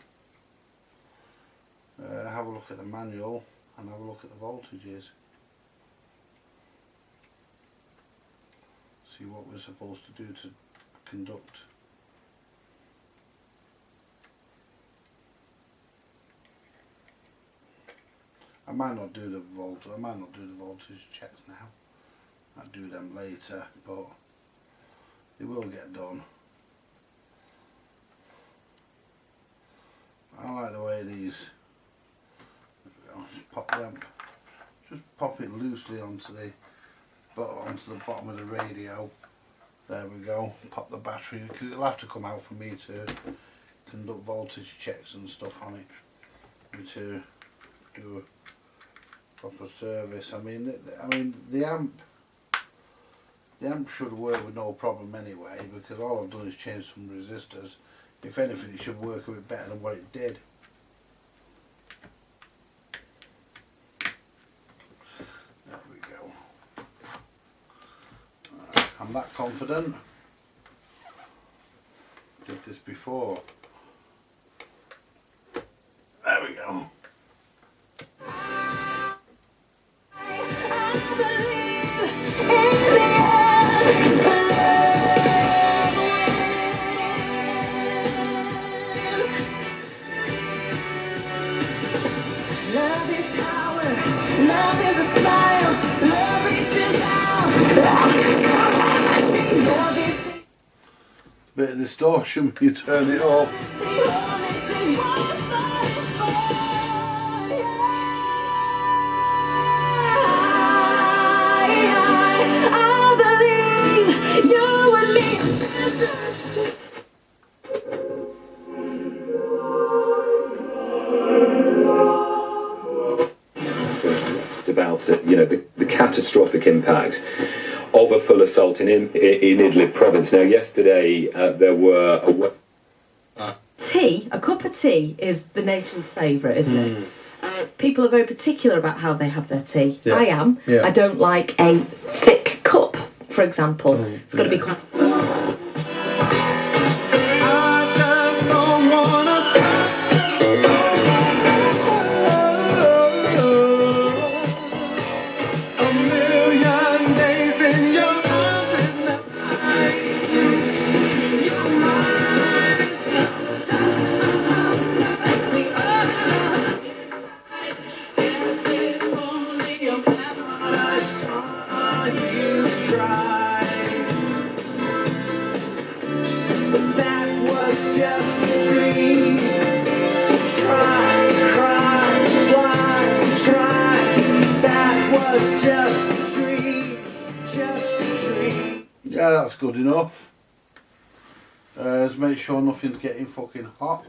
have a look at the manual and have a look at the voltages. See what we're supposed to do to conduct. I might not do the voltage checks now. I'll do them later, but they will get done. I like the way these. Just pop them. Just pop it loosely onto the bottom of the radio. There we go. Pop the battery, because it'll have to come out for me to conduct voltage checks and stuff on it, to do a proper service. I mean the amp should work with no problem anyway, because all I've done is change some resistors. If anything, it should work a bit better than what it did. There we go. I'm that confident. Did this before. There we go. Bit of distortion when you turn it up. About it, you know, the catastrophic impact of a full assault in Idlib province. Now, yesterday there were a cup of tea is the nation's favourite, isn't it? People are very particular about how they have their tea. Yeah. I am. Yeah. I don't like a thick cup, for example. It's got to be quite. Yeah, that's good enough. Let's make sure nothing's getting fucking hot.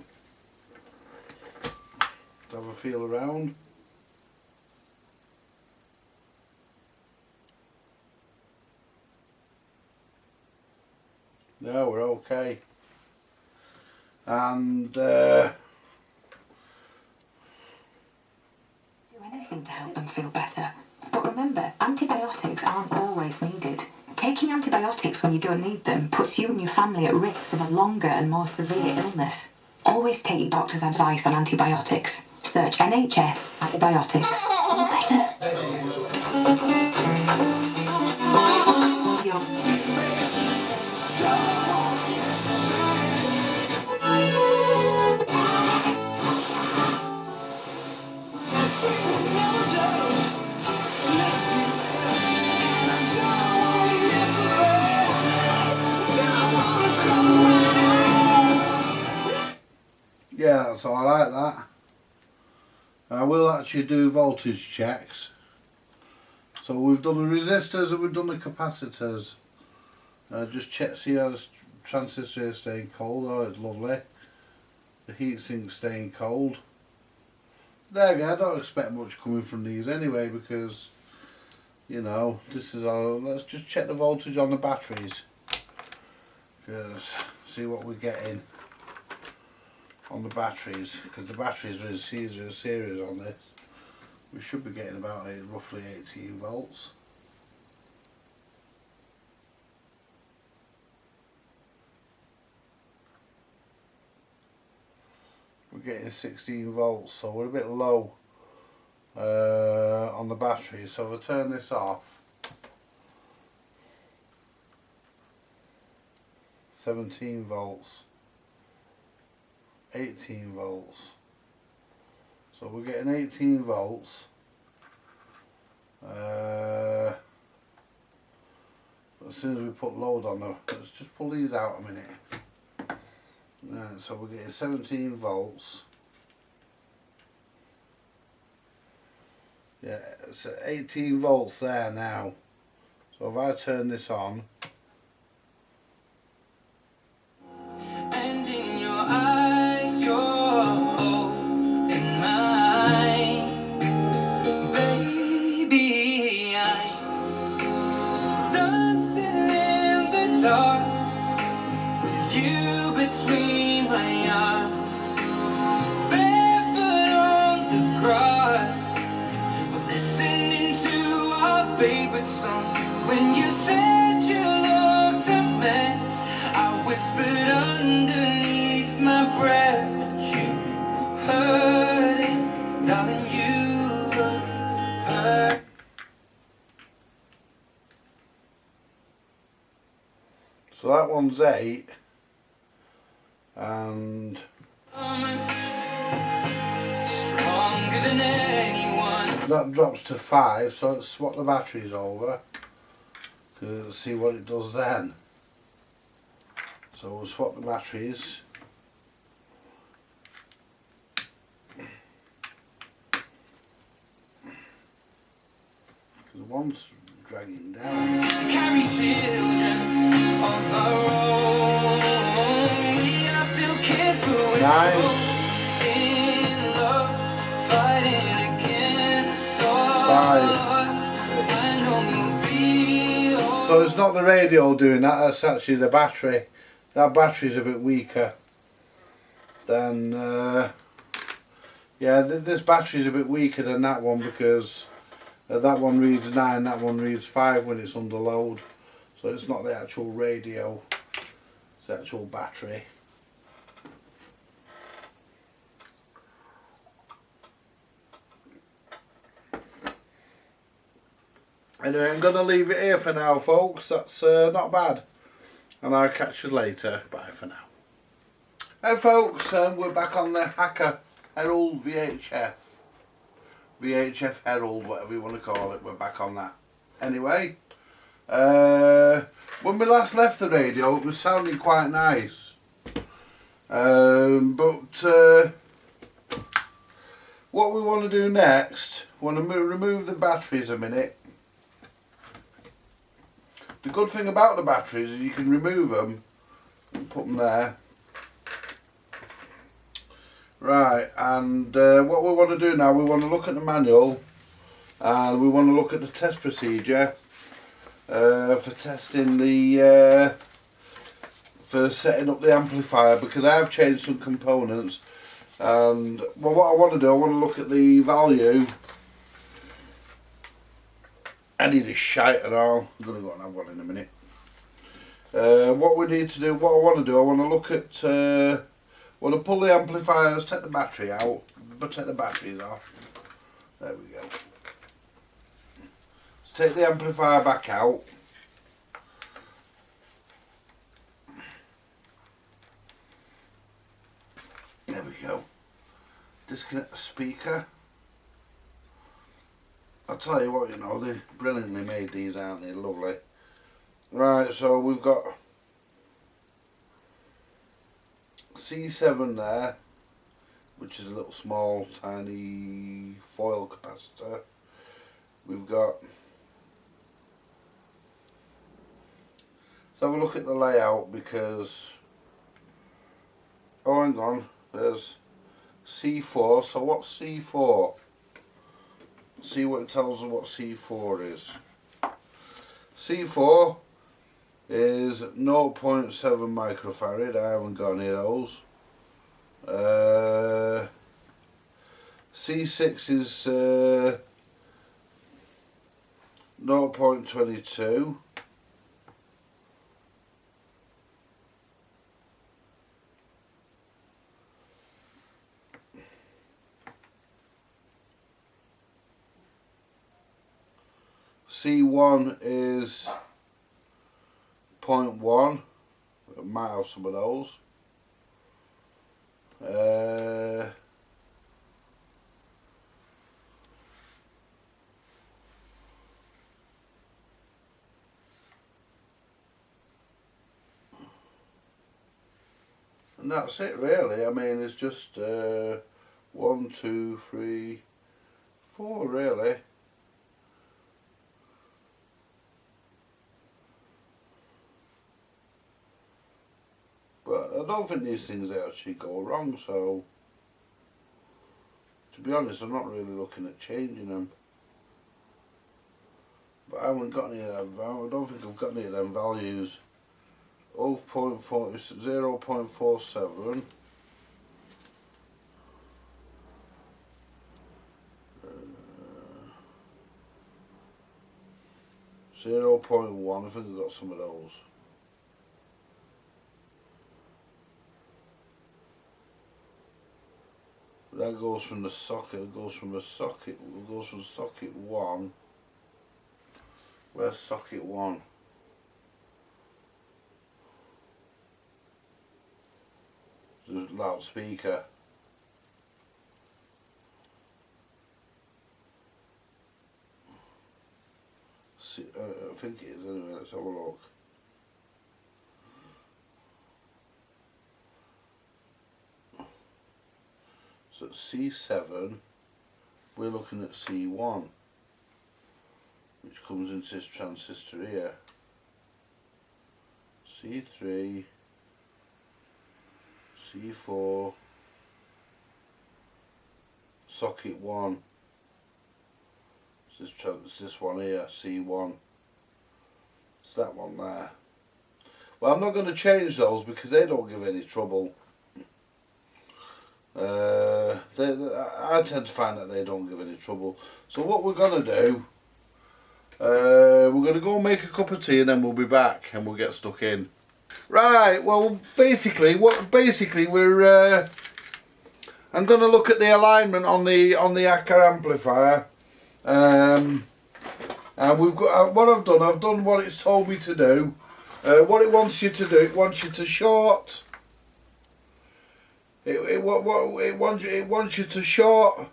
Have a feel around. No, we're okay. And Remember, antibiotics aren't always needed. Taking antibiotics when you don't need them puts you and your family at risk of a longer and more severe illness. Always take your doctor's advice on antibiotics. Search NHS antibiotics. Or better. Yeah, so I like that. I will actually do voltage checks. So we've done the resistors and we've done the capacitors. Just check, see how the transistor is staying cold. Oh, it's lovely. The heatsink's staying cold. There again, I don't expect much coming from these anyway, because, you know, this is our. Let's just check the voltage on the batteries. Because, see what we're getting on the batteries, because the batteries are in series on this. We should be getting about roughly 18 volts. We're getting 16 volts, so we're a bit low on the battery. So if I turn this off, 17 volts, 18 volts. So we're getting 18 volts. As soon as we put load on them, let's just pull these out a minute. So we're getting 17 volts. Yeah, it's 18 volts there now. So if I turn this on, when you said you looked a mess, I whispered underneath my breath, but you heard it, darling, you look hurt. so that one's 8, and stronger than anyone. That drops to 5, so let's swap the batteries over. Let's see what it does then. So we'll swap the batteries. Because one's dragging down. To carry children of our own. We are still kids, but we're 9, in love, fighting against all 5. So it's not the radio doing that, that's actually the battery. That battery's a bit weaker than, yeah, this battery's a bit weaker than that one, because that one reads 9, that one reads 5 when it's under load. So it's not the actual radio, it's the actual battery. Anyway, I'm going to leave it here for now, folks. That's not bad. And I'll catch you later. Bye for now. Hey folks, we're back on the Hacker Herald VHF. VHF Herald, whatever you want to call it. We're back on that. Anyway, when we last left the radio, it was sounding quite nice. But what we want to do next, we want to remove the batteries a minute. The good thing about the batteries is you can remove them and put them there. Right, and what we want to do now, we want to look at the manual and we want to look at the test procedure for testing the, for setting up the amplifier, because I have changed some components. And well, what I want to do, I want to look at the value Any of this shite at all. I'm going to go and have one in a minute. What we need to do, what I want to do, I want to look at, I want to pull the amplifiers, take the battery out, but take the batteries off. There we go. Let's take the amplifier back out. There we go. Disconnect the speaker. I'll tell you what, you know, they brilliantly made these, aren't they? Lovely. Right, so we've got C7 there, which is a little small, tiny foil capacitor. We've got, let's have a look at the layout because, oh hang on, there's C4, so what's C4? See what it tells us what C4 is. C4 is 0.7 microfarad, I haven't got any of those. C6 is 0.22. C1 is 0.1. I might have some of those. And that's it really. I mean, it's just 1, 2, 3, 4 really. But I don't think these things actually go wrong, so to be honest I'm not really looking at changing them. But I haven't got any of them, I don't think I've got any of them values. 0.47 0.1, I think I've got some of those. That goes from the socket, it goes from socket 1. Where's socket 1? There's a loudspeaker. See, I think it is anyway, let's have a look. So at C7, we're looking at C1, which comes into this transistor here. C3, C4, socket 1. It's this one here, C1. It's that one there. Well, I'm not going to change those because they don't give any trouble. I tend to find that they don't give any trouble. So what we're going to do, we're going to go and make a cup of tea and then we'll be back and we'll get stuck in. Right, well basically we're I'm going to look at the alignment on the ACA amplifier. And we've got what I've done what it's told me to do. What it wants you to do, it wants you to short. It wants you to short.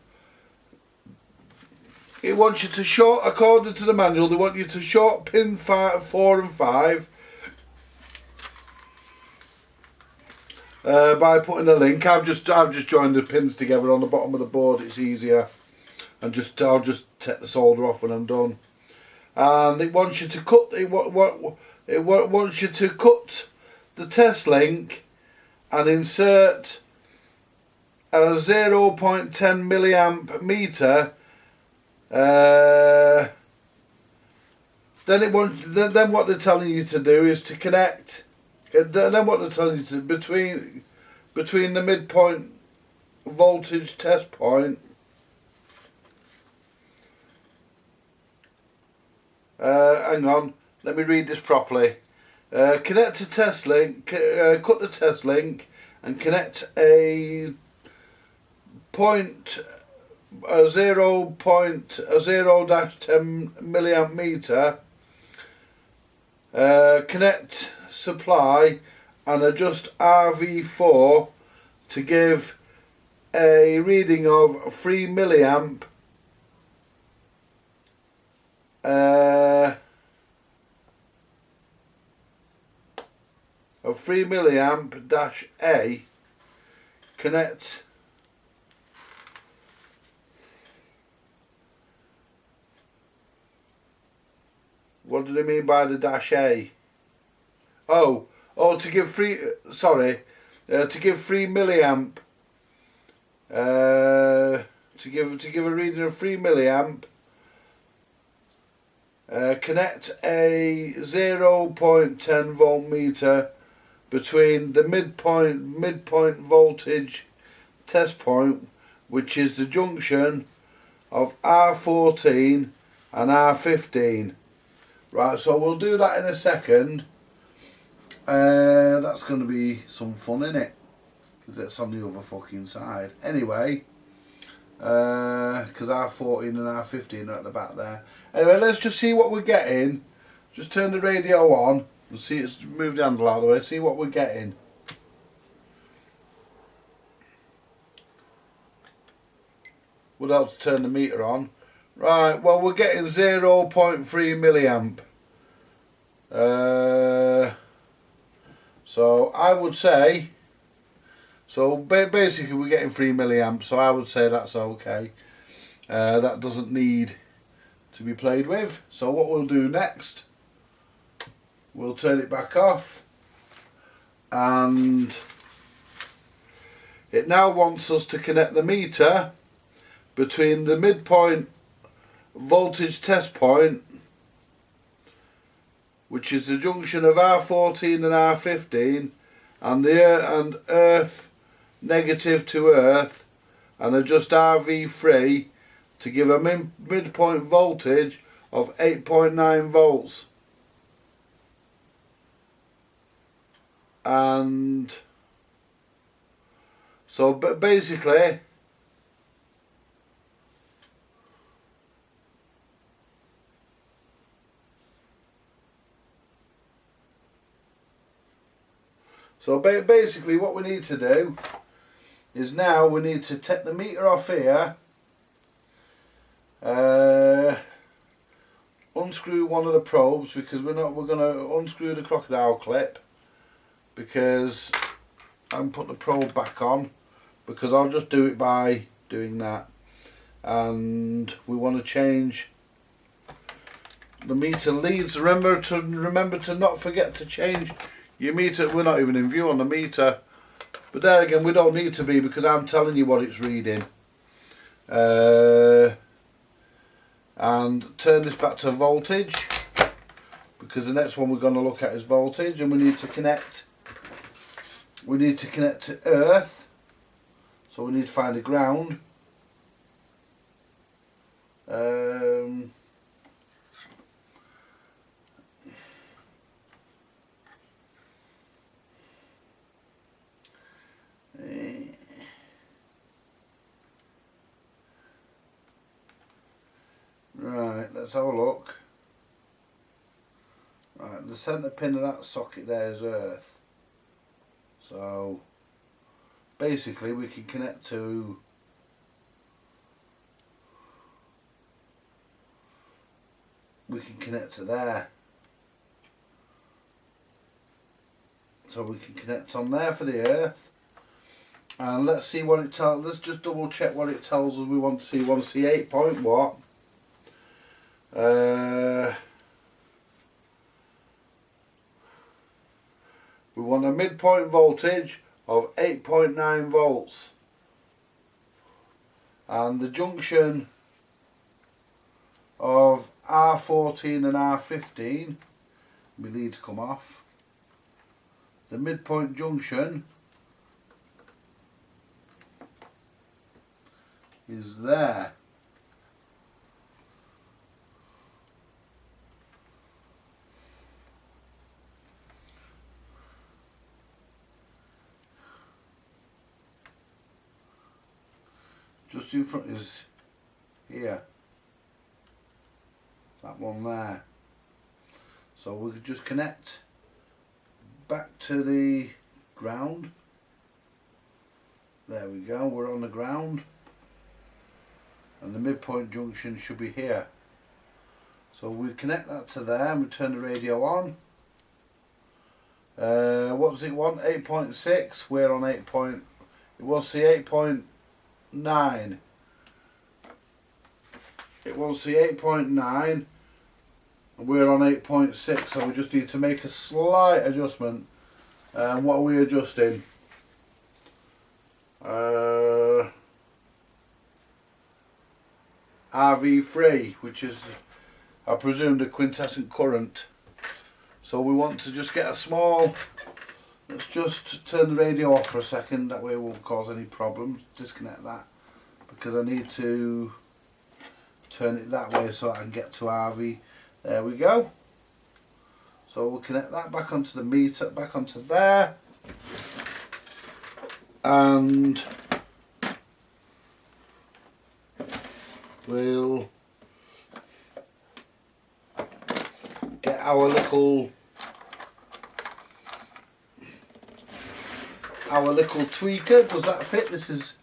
It wants you to short according to the manual. They want you to short pin 4 and 5 by putting a link. I've just joined the pins together on the bottom of the board. It's easier, and I'll just take the solder off when I'm done. And it wants you to cut. It wants you to cut the test link and insert a 0.10 milliamp meter. Then what they're telling you to do is to connect. Then what they're telling you to between the midpoint voltage test point Hang on, let me read this properly. Connect to test link, cut the test link and connect a 0.10 milliamp meter. Connect supply and adjust RV4 to give a reading of 3 milliamp. Of 3 milliamp dash A. Connect what do they mean by the dash A? Oh, to give 3 milliamp. To give a reading of 3 milliamp. Connect a 0.10 voltmeter between the midpoint voltage test point, which is the junction of R14 and R15. Right, so we'll do that in a second. That's going to be some fun, innit? Because it's on the other fucking side. Anyway, because R14 and R15 are at the back there. Anyway, let's just see what we're getting. Just turn the radio on. We'll see, it's moved the handle out of the way. See what we're getting. Would help to turn the meter on. Right, well we're getting 0.3 milliamp. So I would say, basically we're getting 3 milliamps, so I would say that's okay. That doesn't need to be played with. So what we'll do next, we'll turn it back off, and it now wants us to connect the meter between the midpoint voltage test point, which is the junction of R14 and R15, and earth negative to earth, and adjust RV3 to give a midpoint voltage of 8.9 volts. And so basically basically what we need to do is now we need to take the meter off here, unscrew one of the probes, because we're going to unscrew the crocodile clip, because and put the probe back on, because I'll just do it by doing that. And we want to change the meter leads. Remember to not forget to change your meter. We're not even in view on the meter, but there again we don't need to be, because I'm telling you what it's reading. And turn this back to voltage, because the next one we're going to look at is voltage, and we need to connect to earth, so we need to find a ground. Right, let's have a look. Right, the centre pin of that socket there is earth. So basically we can connect to there. So we can connect on there for the earth. And let's see what it tells. Let's just double check what it tells us. We want to see 8 point what. We want a midpoint voltage of 8.9 volts, and the junction of R14 and R15, my leads come off, the midpoint junction is there. just in front is here. That one there. So we could just connect back to the ground. There we go, we're on the ground. And the midpoint junction should be here. So we connect that to there and we turn the radio on. What does it want? 8.6. We're on 8. It was the 8.9. It was the 8.9 and we're on 8.6, so we just need to make a slight adjustment. What are we adjusting? RV3, which is, I presume, the quintessent current. So we want to just get a small, let's just turn the radio off for a second, that way it won't cause any problems. Disconnect that, because I need to turn it that way so I can get to RV. There we go. So we'll connect that back onto the meter, back onto there. And we'll get our little tweaker. Does that fit? This is,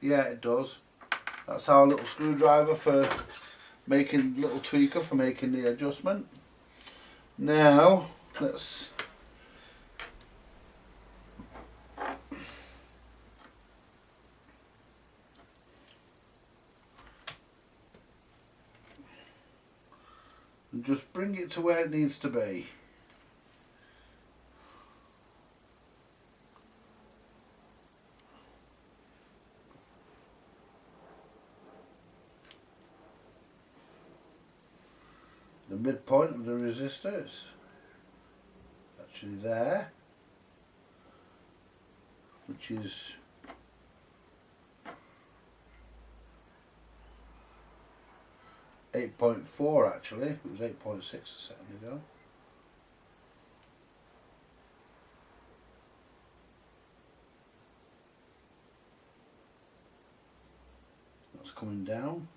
yeah, it does. That's our little screwdriver for making, little tweaker for making the adjustment. Now let's just bring it to where it needs to be. The midpoint of the resistor is actually there, which is 8.4 actually. It was 8.6 a second ago. That's coming down.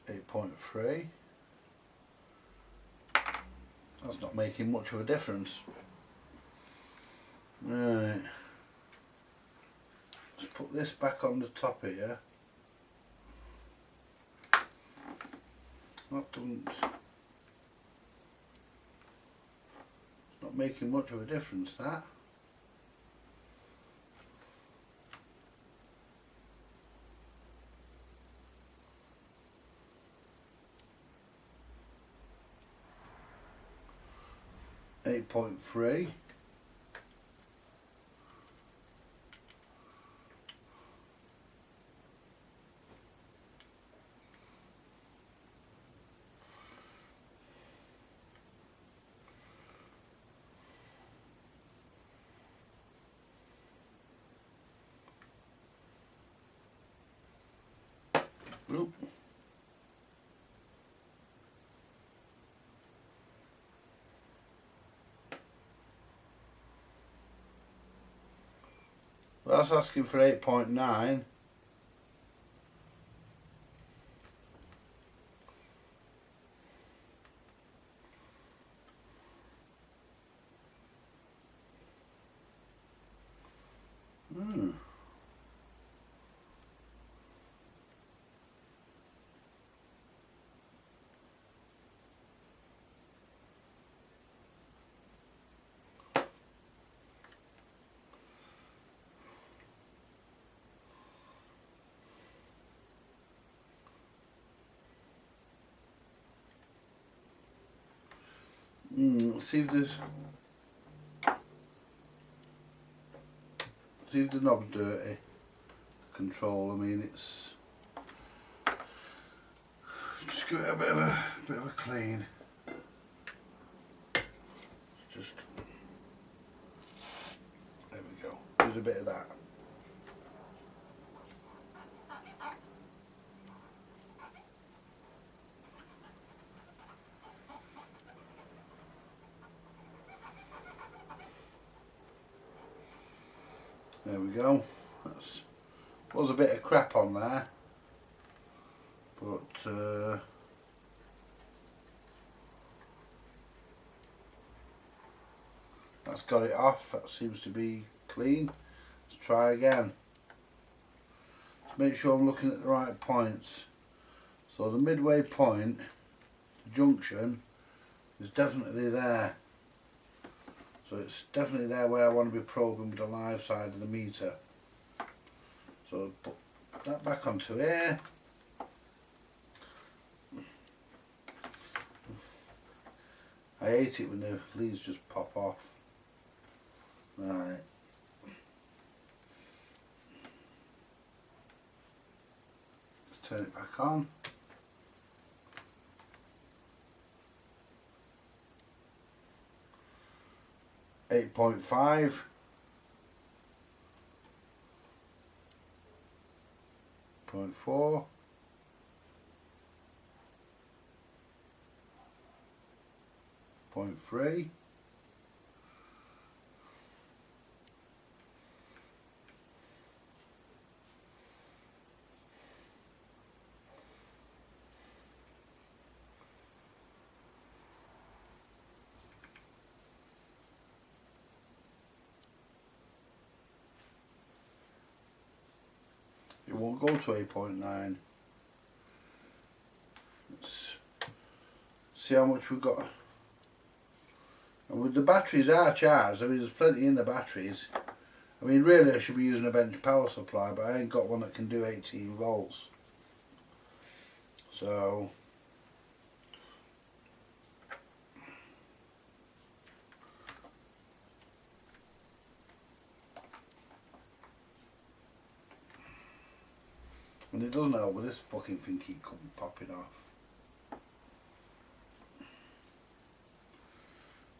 8.3. That's not making much of a difference. Right. Let's put this back on the top here. That doesn't. It's not making much of a difference, that. .3. Oop. Well, that's asking for 8.9. Hmm. See if the knob's dirty. Control, I mean, it's just give it a bit of a clean. Just there we go. There's a bit of that. There we go. That's was a bit of crap on there, but that's got it off. That seems to be clean. Let's try again. Let's make sure I'm looking at the right points. So the midway point, the junction, is definitely there. So it's definitely there where I want to be probing with the live side of the meter. So put that back onto here. I hate it when the leads just pop off. Right. Let's turn it back on. .5. 0.4. 0.3. It won't go to 8.9. Let's see how much we've got. And with the batteries are charged, I mean there's plenty in the batteries. I mean really I should be using a bench power supply, but I ain't got one that can do 18 volts. So and it doesn't help with this fucking thing keep popping off.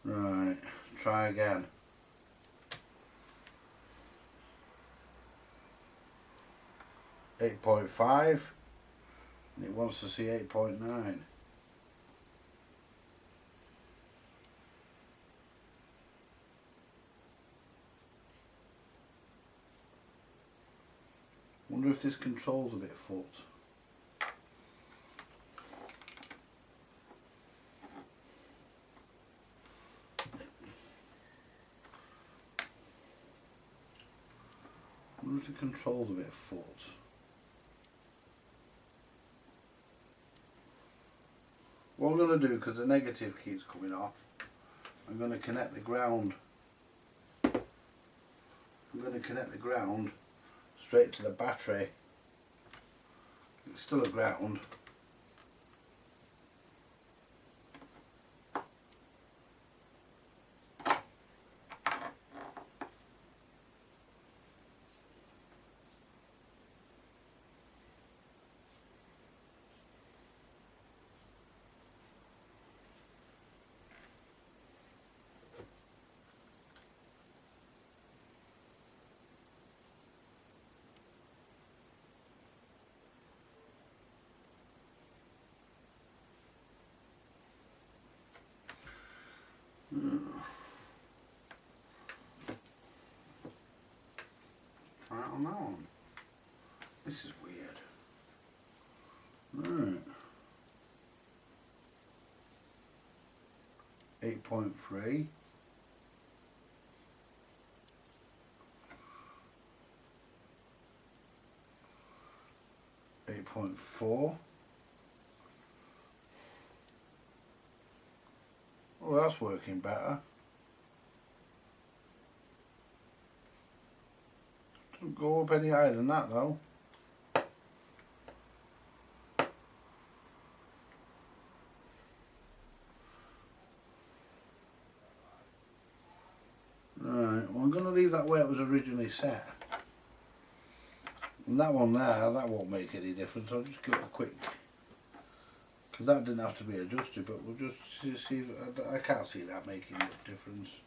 Right, try again. .5 and it wants to see 8.9. Wonder if this control's a bit fucked. Wonder if the control's a bit fucked. What I'm going to do, because the negative keeps coming off, I'm going to connect the ground. I'm going to connect the ground straight to the battery. It's still a ground. Try it on that one. This is weird. Right. 8.3. 8.4. Oh, that's working better. Doesn't go up any higher than that though. Right, well I'm going to leave that where it was originally set. And that one there, that won't make any difference. I'll just give it a quick, because that didn't have to be adjusted, but we'll just see if, I can't see that making much difference.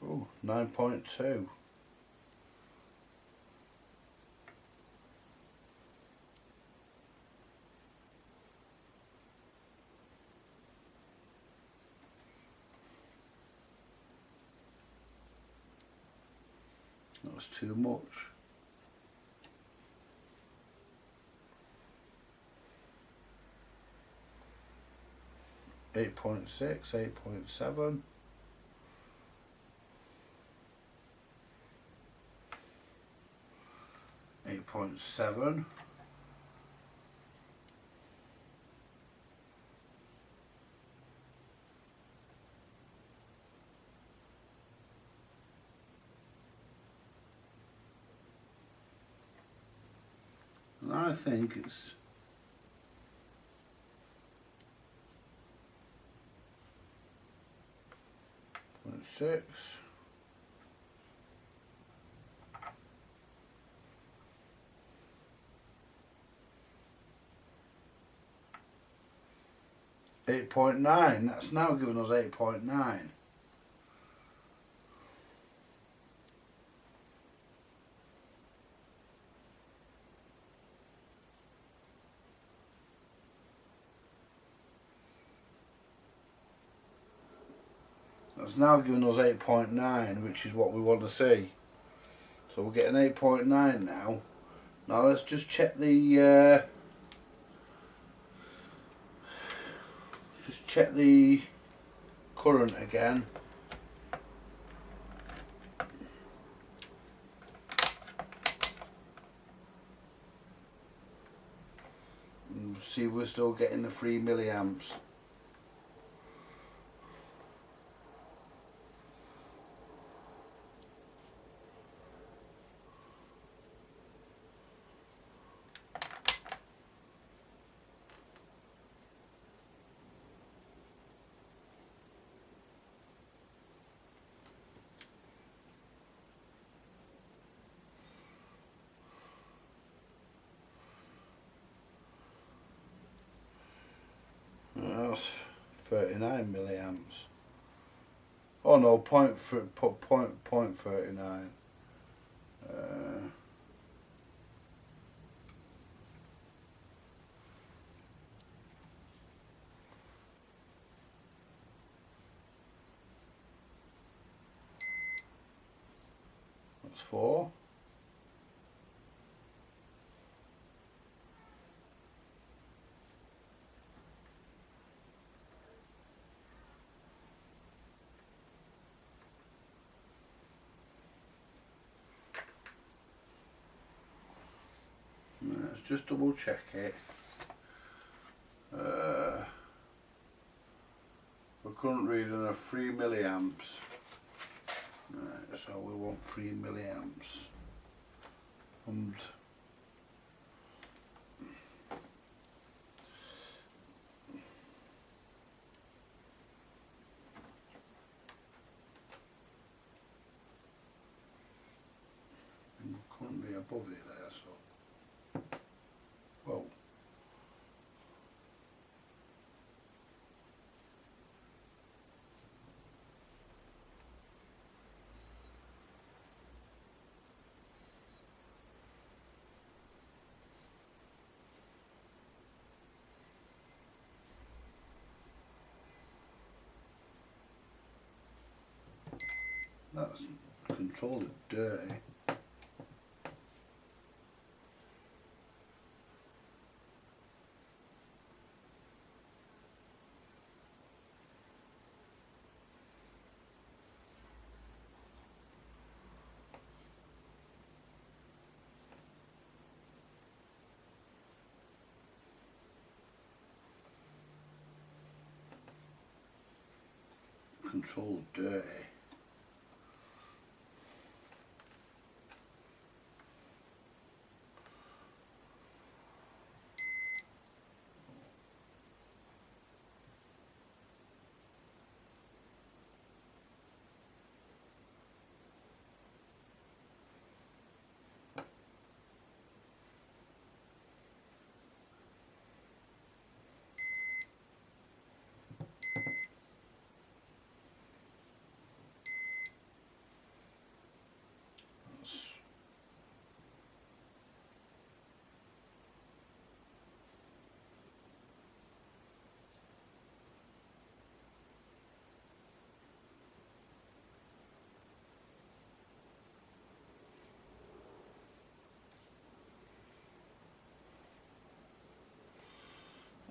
Oh, 9.2. That was too much. 8.6, 8.7. 8.7. And I think it's 0.6. 8.9. That's now given us 8.9. That's now given us 8.9, which is what we want to see. So we're getting 8.9 now. Now let's just check the current again. And see if we're still getting the 3 milliamps. That's 39 milliamps. Oh no, point 39. That's 4. Let's just double check it. We're current reading of 3 milliamps. Right, so we want 3 milliamps. And we're currently above it there, so. Whoa. That's control is dirty. Control's dirty.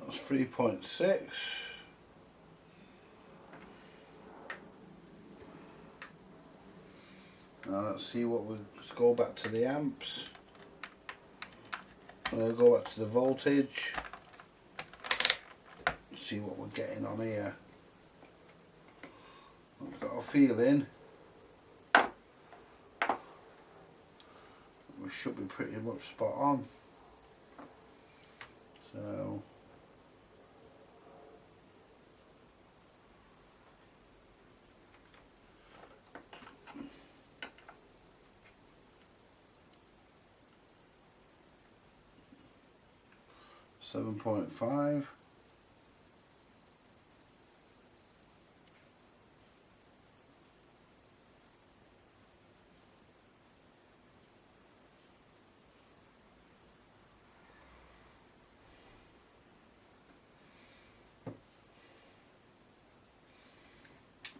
That's 3.6. Now let's see what let's go back to the amps. Go back to the voltage. See what we're getting on here. I've got a feeling we should be pretty much spot on. So $7.5.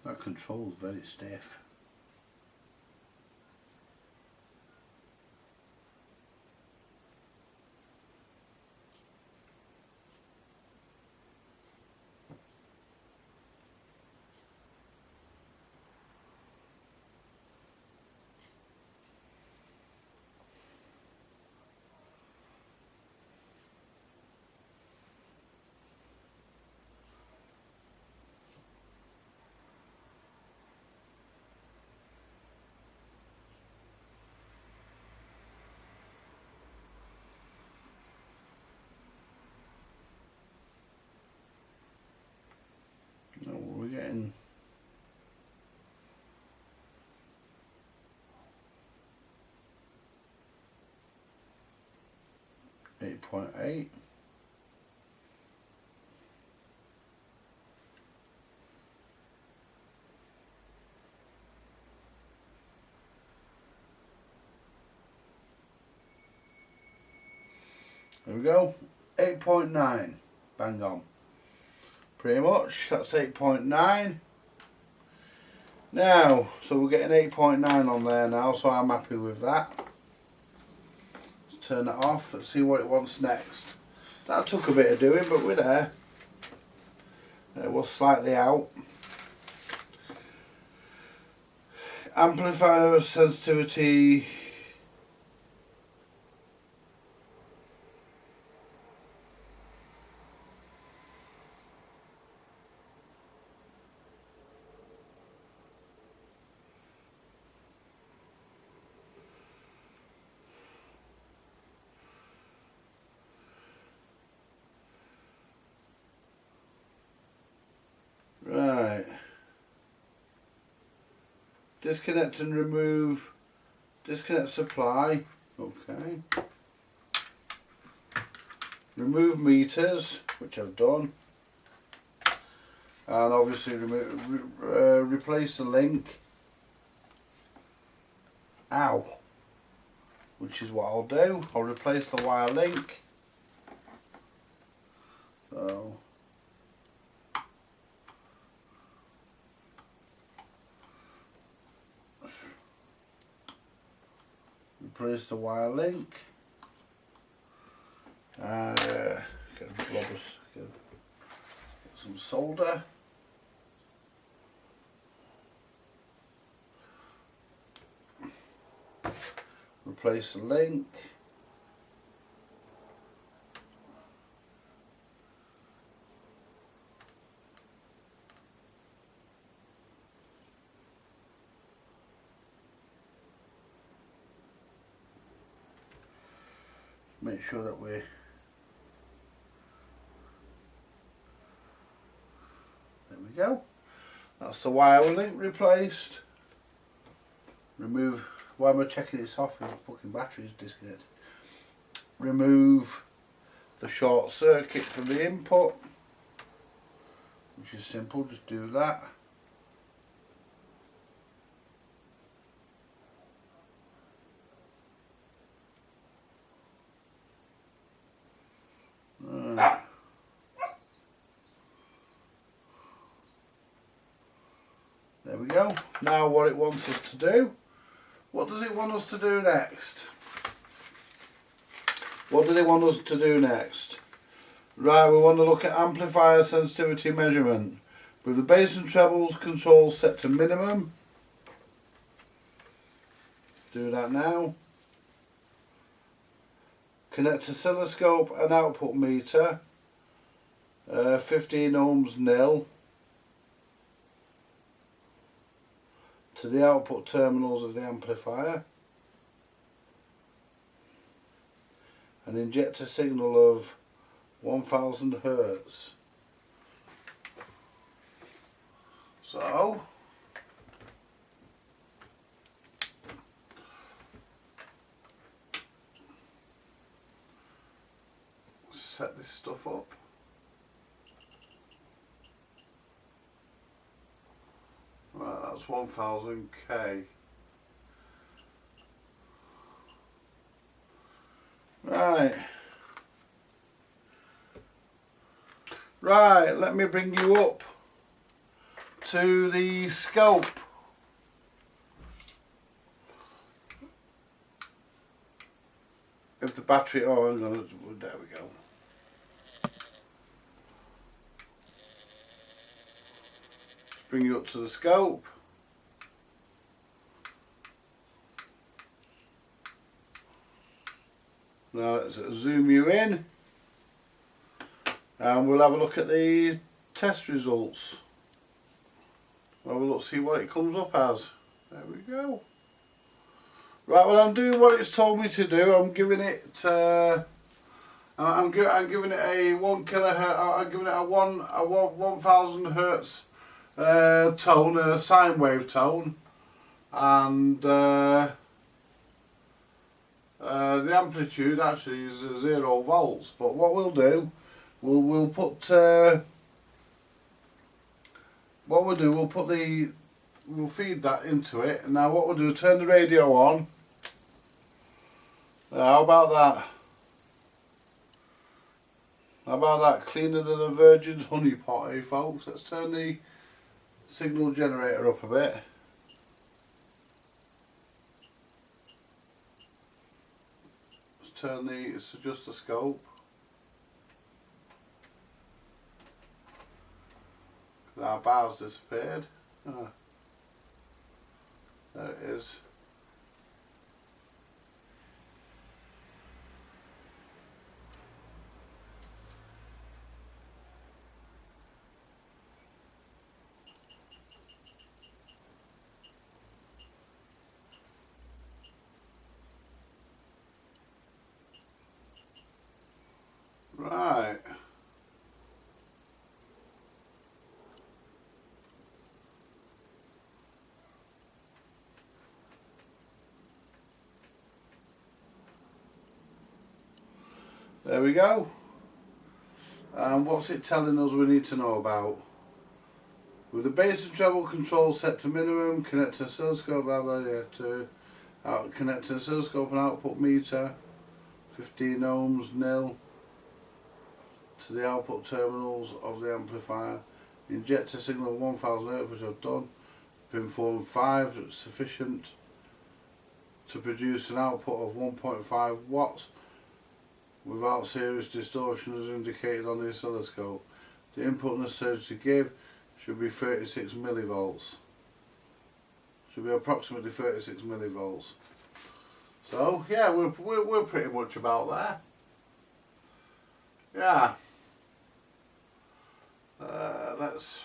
That control's very stiff. No, we're getting 8.8. There we go, 8.9, bang on. Pretty much, that's 8.9. Now, so we're getting 8.9 on there now, so I'm happy with that. Let's turn it off, let's see what it wants next. That took a bit of doing, but we're there. It was slightly out. Amplifier sensitivity. Right. Disconnect and remove. Disconnect supply. Okay. Remove meters, which I've done. And obviously replace the link. Ow. Which is what I'll do. I'll replace the wire link. So. Replace the wire link. Get some solder. Replace the link. Make sure that there we go. That's the wire link replaced. Remove, why am I checking this off? The fucking battery's disconnected. Remove the short circuit from the input, which is simple, just do that. There we go. Now what it wants us to do. What does it want us to do next? What do they want us to do next? Right, we want to look at amplifier sensitivity measurement. With the bass and trebles control set to minimum. Do that now. Connect oscilloscope and output meter. 15 ohms nil. To the output terminals of the amplifier. And inject a signal of 1000 Hertz. So set this stuff up. Right, that's 1000K. Right. Right, let me bring you up to the scope. If the battery, oh hang on, there we go. Let's bring you up to the scope. Now let's zoom you in and we'll have a look at the test results. We'll have a look, see what it comes up as. There we go. Right, well I'm doing what it's told me to do. I'm giving it I'm giving it a 1 kilohertz. I'm giving it a 1000 hertz tone, a sine wave tone, and the amplitude actually is 0 volts. But what we'll do, we'll feed that into it. And now what we'll do, turn the radio on. How about that? How about that? Cleaner than a virgin's honey pot, eh folks? Let's turn the signal generator up a bit. Let's adjust the scope. Our bar's disappeared. Ah. There it is. Right. There we go. And what's it telling us we need to know about? With the bass and treble control set to minimum, connect to oscilloscope, blah blah blah, connect to oscilloscope and output meter, 15 ohms nil, to the output terminals of the amplifier. Inject a signal of 1000 Hz, which I've done. Pin 4 and 5, sufficient to produce an output of 1.5 watts without serious distortion as indicated on the oscilloscope. The input necessary to give should be 36 millivolts. Should be approximately 36 millivolts. So yeah, we're pretty much about there. Yeah. Let's.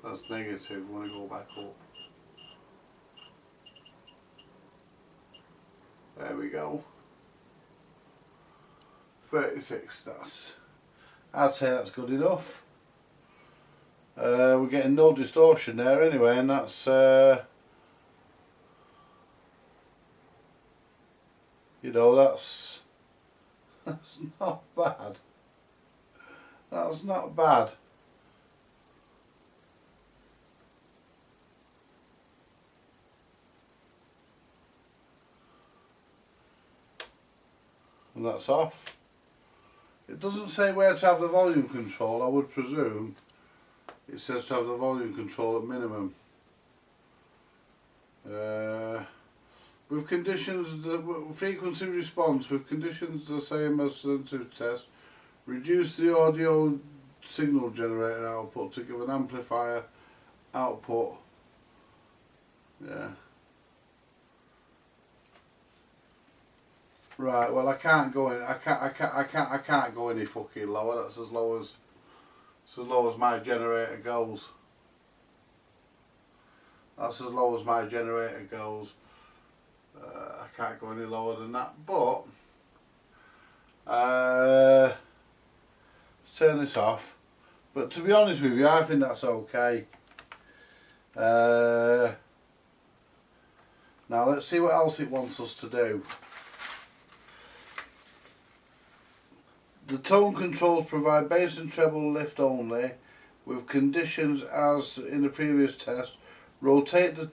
That's negative when I go back up. There we go. 36, I'd say that's good enough. We're getting no distortion there anyway, and that's you know, that's not bad. That's not bad. And that's off. It doesn't say where to have the volume control. I would presume it says to have the volume control at minimum. With conditions, the frequency response with conditions the same as sensitive test, reduce the audio signal generator output to give an amplifier output. Yeah. Right. Well, I can't go in. I can't go any fucking lower. That's as low as my generator goes. That's as low as my generator goes. I can't go any lower than that. But let's turn this off. But to be honest with you, I think that's okay. Now let's see what else it wants us to do. The tone controls provide bass and treble lift only, with conditions as in the previous test. Rotate the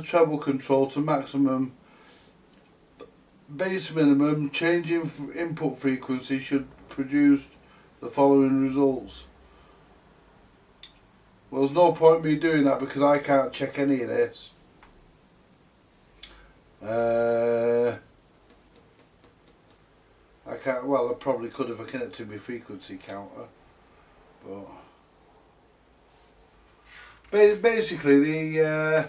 treble control to maximum, bass minimum. Changing input frequency should produce the following results. Well, there's no point me doing that because I can't check any of this. I can't. Well, I probably could if I connected my frequency counter, but basically the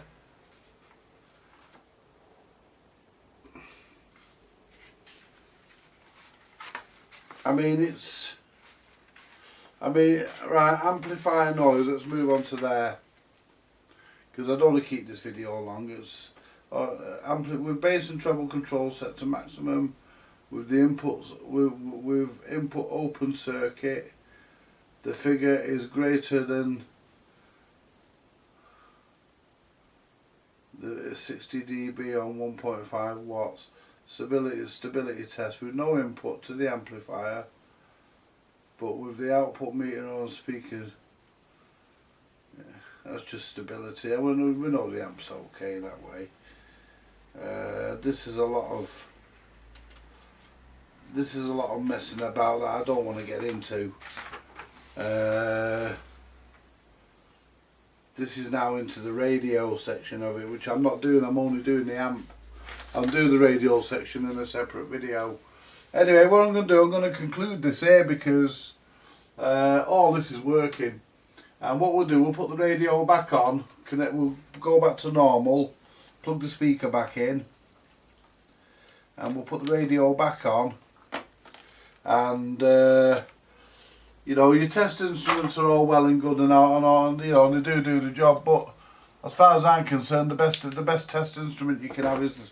right, amplifier noise. Let's move on to there because I don't want to keep this video long. It's with bass and treble control set to maximum. With the inputs, with input open circuit, the figure is greater than the 60 dB on 1.5 watts. Stability test with no input to the amplifier, but with the output meter on speakers. Yeah, that's just stability. We know the amp's okay that way. This is a lot of messing about that I don't want to get into. This is now into the radio section of it, which I'm not doing. I'm only doing the amp. I'll do the radio section in a separate video. Anyway, what I'm going to do, I'm going to conclude this here because all this is working. And what we'll do, we'll put the radio back on, we'll go back to normal, plug the speaker back in, and we'll put the radio back on. And you know, your test instruments are all well and good and you know, and they do the job. But as far as I'm concerned, the best test instrument you can have is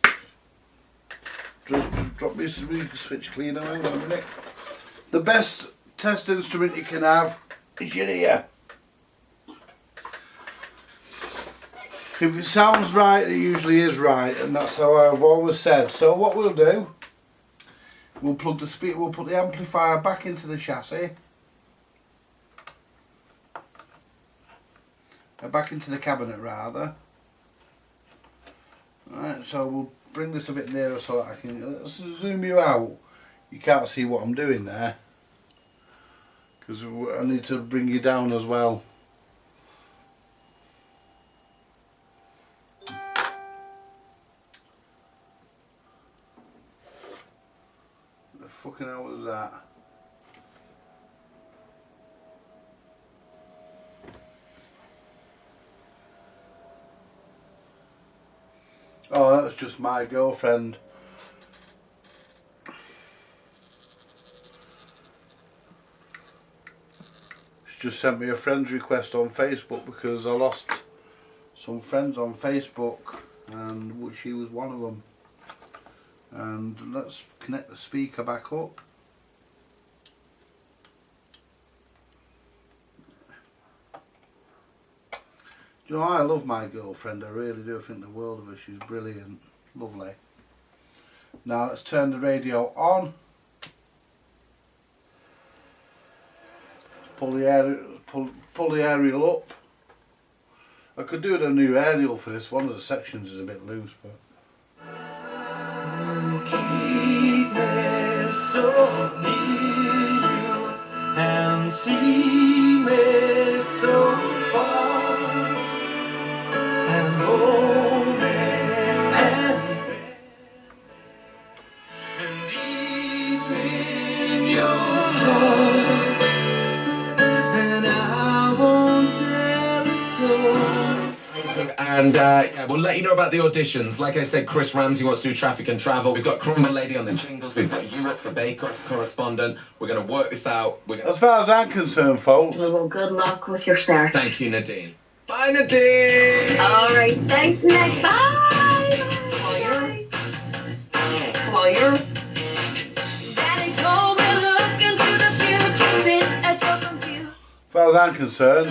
just drop me a switch cleaner. Hang on a minute. The best test instrument you can have is your ear. If it sounds right, it usually is right, and that's how I've always said. So what we'll do, we'll put the amplifier back into the chassis, back into the cabinet rather. Right, so we'll bring this a bit nearer so that I can zoom you out. You can't see what I'm doing there because I need to bring you down as well. The fucking hell was that? Oh, that's just my girlfriend. She's just sent me a friend's request on Facebook because I lost some friends on Facebook and she was one of them. And let's connect the speaker back up. Do you know, I love my girlfriend, I really do. I think the world of her. She's brilliant, lovely. Now let's turn the radio on. Pull the aerial up. I could do a new aerial for this. One of the sections is a bit loose, but. Keep me so near you and see me so far and hold me and say and deep in your heart and I won't tell it so. And yeah, we'll let you know about the auditions. Like I said, Chris Ramsey wants to do Traffic and Travel. We've got Crumble Lady on the jingles. We've got you up for Bake Off correspondent. We're going to work this out. As far as I'm concerned, folks. Well, good luck with your search. Thank you, Nadine. Bye, Nadine. All right, thanks, Nick. Bye. Flyer. Flyer. Daddy told me look into the future, sit and talk on you. As far as I'm concerned.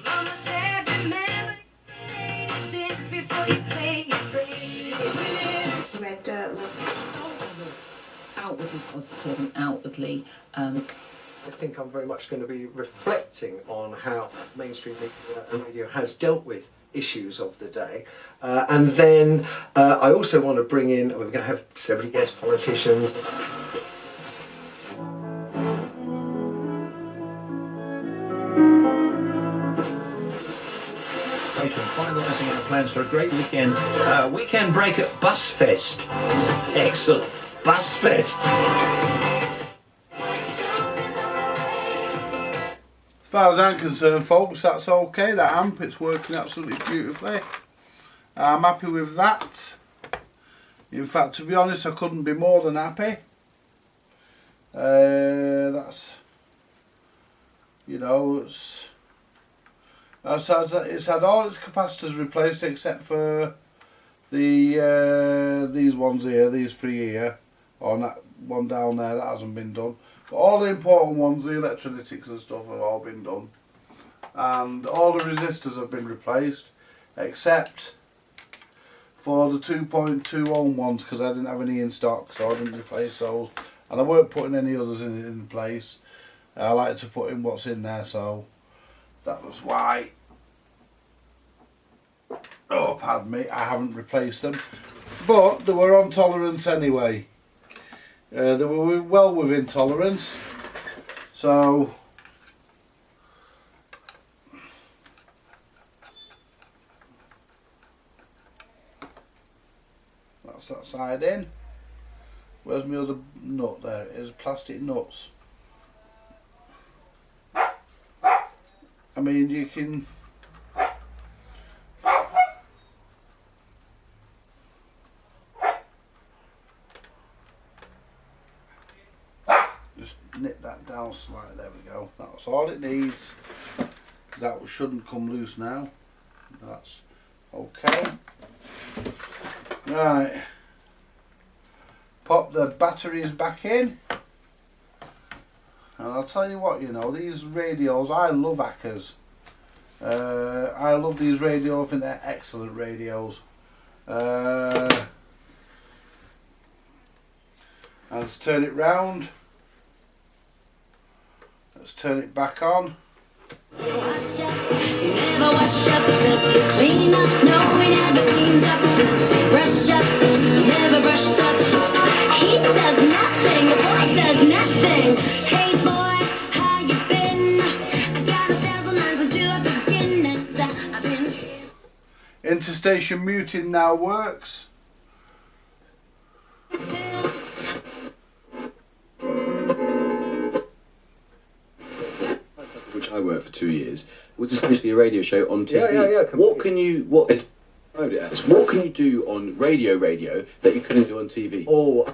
Mama said remember anything before you play your straight. Red Outwardly positive and outwardly. I think I'm very much going to be reflecting on how mainstream media and radio has dealt with issues of the day. And then I also want to bring in, we're going to have celebrity guest politicians. Finalising our plans for a great weekend. Weekend break at Busfest. Excellent. Busfest. As far as I'm concerned, folks, that's okay. That amp, it's working absolutely beautifully. I'm happy with that. In fact, to be honest, I couldn't be more than happy. That's, you know, it's had all its capacitors replaced except for the these ones here, these three here, or that one down there that hasn't been done. But all the important ones, the electrolytics and stuff, have all been done, and all the resistors have been replaced, except for the 2.2 ohm ones, because I didn't have any in stock, so I didn't replace those, and I weren't putting any others in place. I like to put in what's in there, so that was why. Oh, pardon me, I haven't replaced them, but they were on tolerance anyway. They were well within tolerance, so that's that side in. Where's my other nut? There it is, plastic nuts. I mean, you can just nip that down slightly. There we go. That's all it needs. That shouldn't come loose now. That's okay. Right. Pop the batteries back in. And I'll tell you what, you know, these radios, I love Accas. I love these radios, I think they're excellent radios. Let's turn it round. Let's turn it back on. Never wash up, does he clean up? No, he never cleans up. Does he brush up? Never brushed up. He does nothing, the boy does nothing. Hey boy, how you been? I got 1,000 lines, where do I begin? I've been here. Interstation muting now works. Which I worked for 2 years, was essentially a radio show on TV. Yeah. What can you do on radio that you couldn't do on TV? Oh.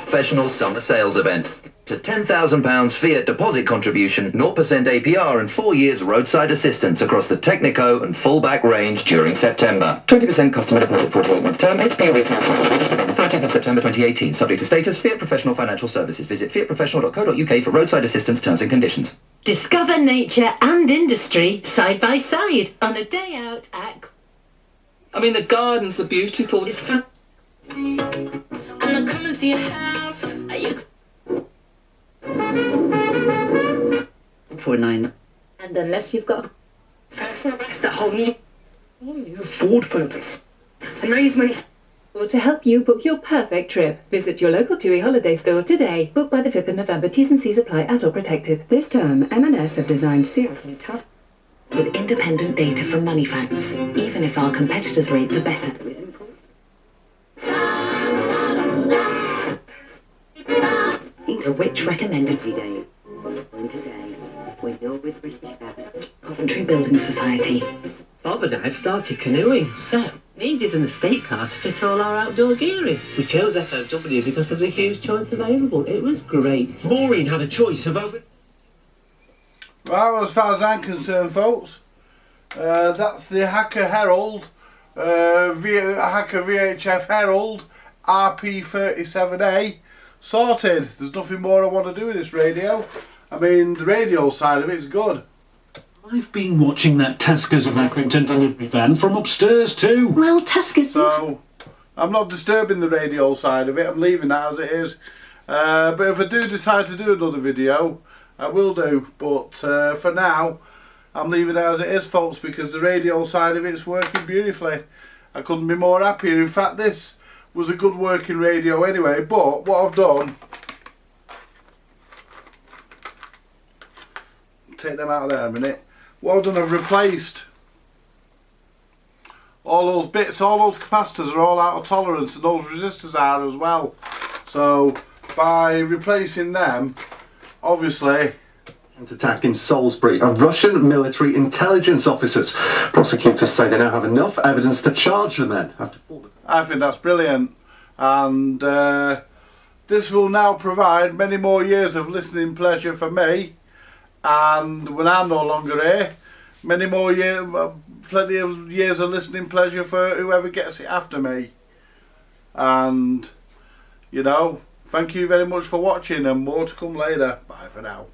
Professional summer sales event. to £10,000 Fiat deposit contribution, 0% APR and 4 years roadside assistance across the Technico and fullback range during September. 20% customer deposit, 48-month term, HPO registered on the 13th of September 2018. Subject to status, Fiat Professional Financial Services. Visit fiatprofessional.co.uk for roadside assistance, terms and conditions. Discover nature and industry side by side on a day out at... I mean, the gardens are beautiful. It's fun. I'm not coming to your house. Are you... 49. And unless you've got that's the whole new Ford focus. and raise money. Or to help you book your perfect trip, visit your local TUI holiday store today. Book by the 5th of November. T's and C's apply. Adult protected. This term, M&S have designed seriously tough with independent data from Moneyfacts, even if our competitors' rates are better. Which recommended every day. Today, when you're with British Gas, Coventry Building Society. Bob and I have started canoeing, so needed an estate car to fit all our outdoor gearing. We chose FOW because of the huge choice available. It was great. Maureen had a choice of over... Well, as far as I'm concerned, folks, that's the Hacker Herald, Hacker VHF Herald, RP37A, sorted. There's nothing more I want to do with this radio. I mean, the radio side of it's good. I've been watching that Tascas of Accrington delivery van from upstairs too. Well, Tascas... So, I'm not disturbing the radio side of it. I'm leaving that as it is. But if I do decide to do another video, I will do. But for now, I'm leaving it as it is, folks, because the radio side of it's working beautifully. I couldn't be more happier. In fact, this was a good working radio anyway. But what I've done... Take them out of there a minute. What I've done, I've replaced all those bits, all those capacitors are all out of tolerance, and those resistors are as well. So by replacing them, obviously... Attack in Salisbury. Russian military intelligence officers. Prosecutors say they now have enough evidence to charge the men after 4 months. I think that's brilliant, and this will now provide many more years of listening pleasure for me. And when I'm no longer here, many more years, plenty of years of listening pleasure for whoever gets it after me. And, you know, thank you very much for watching, and more to come later. Bye for now.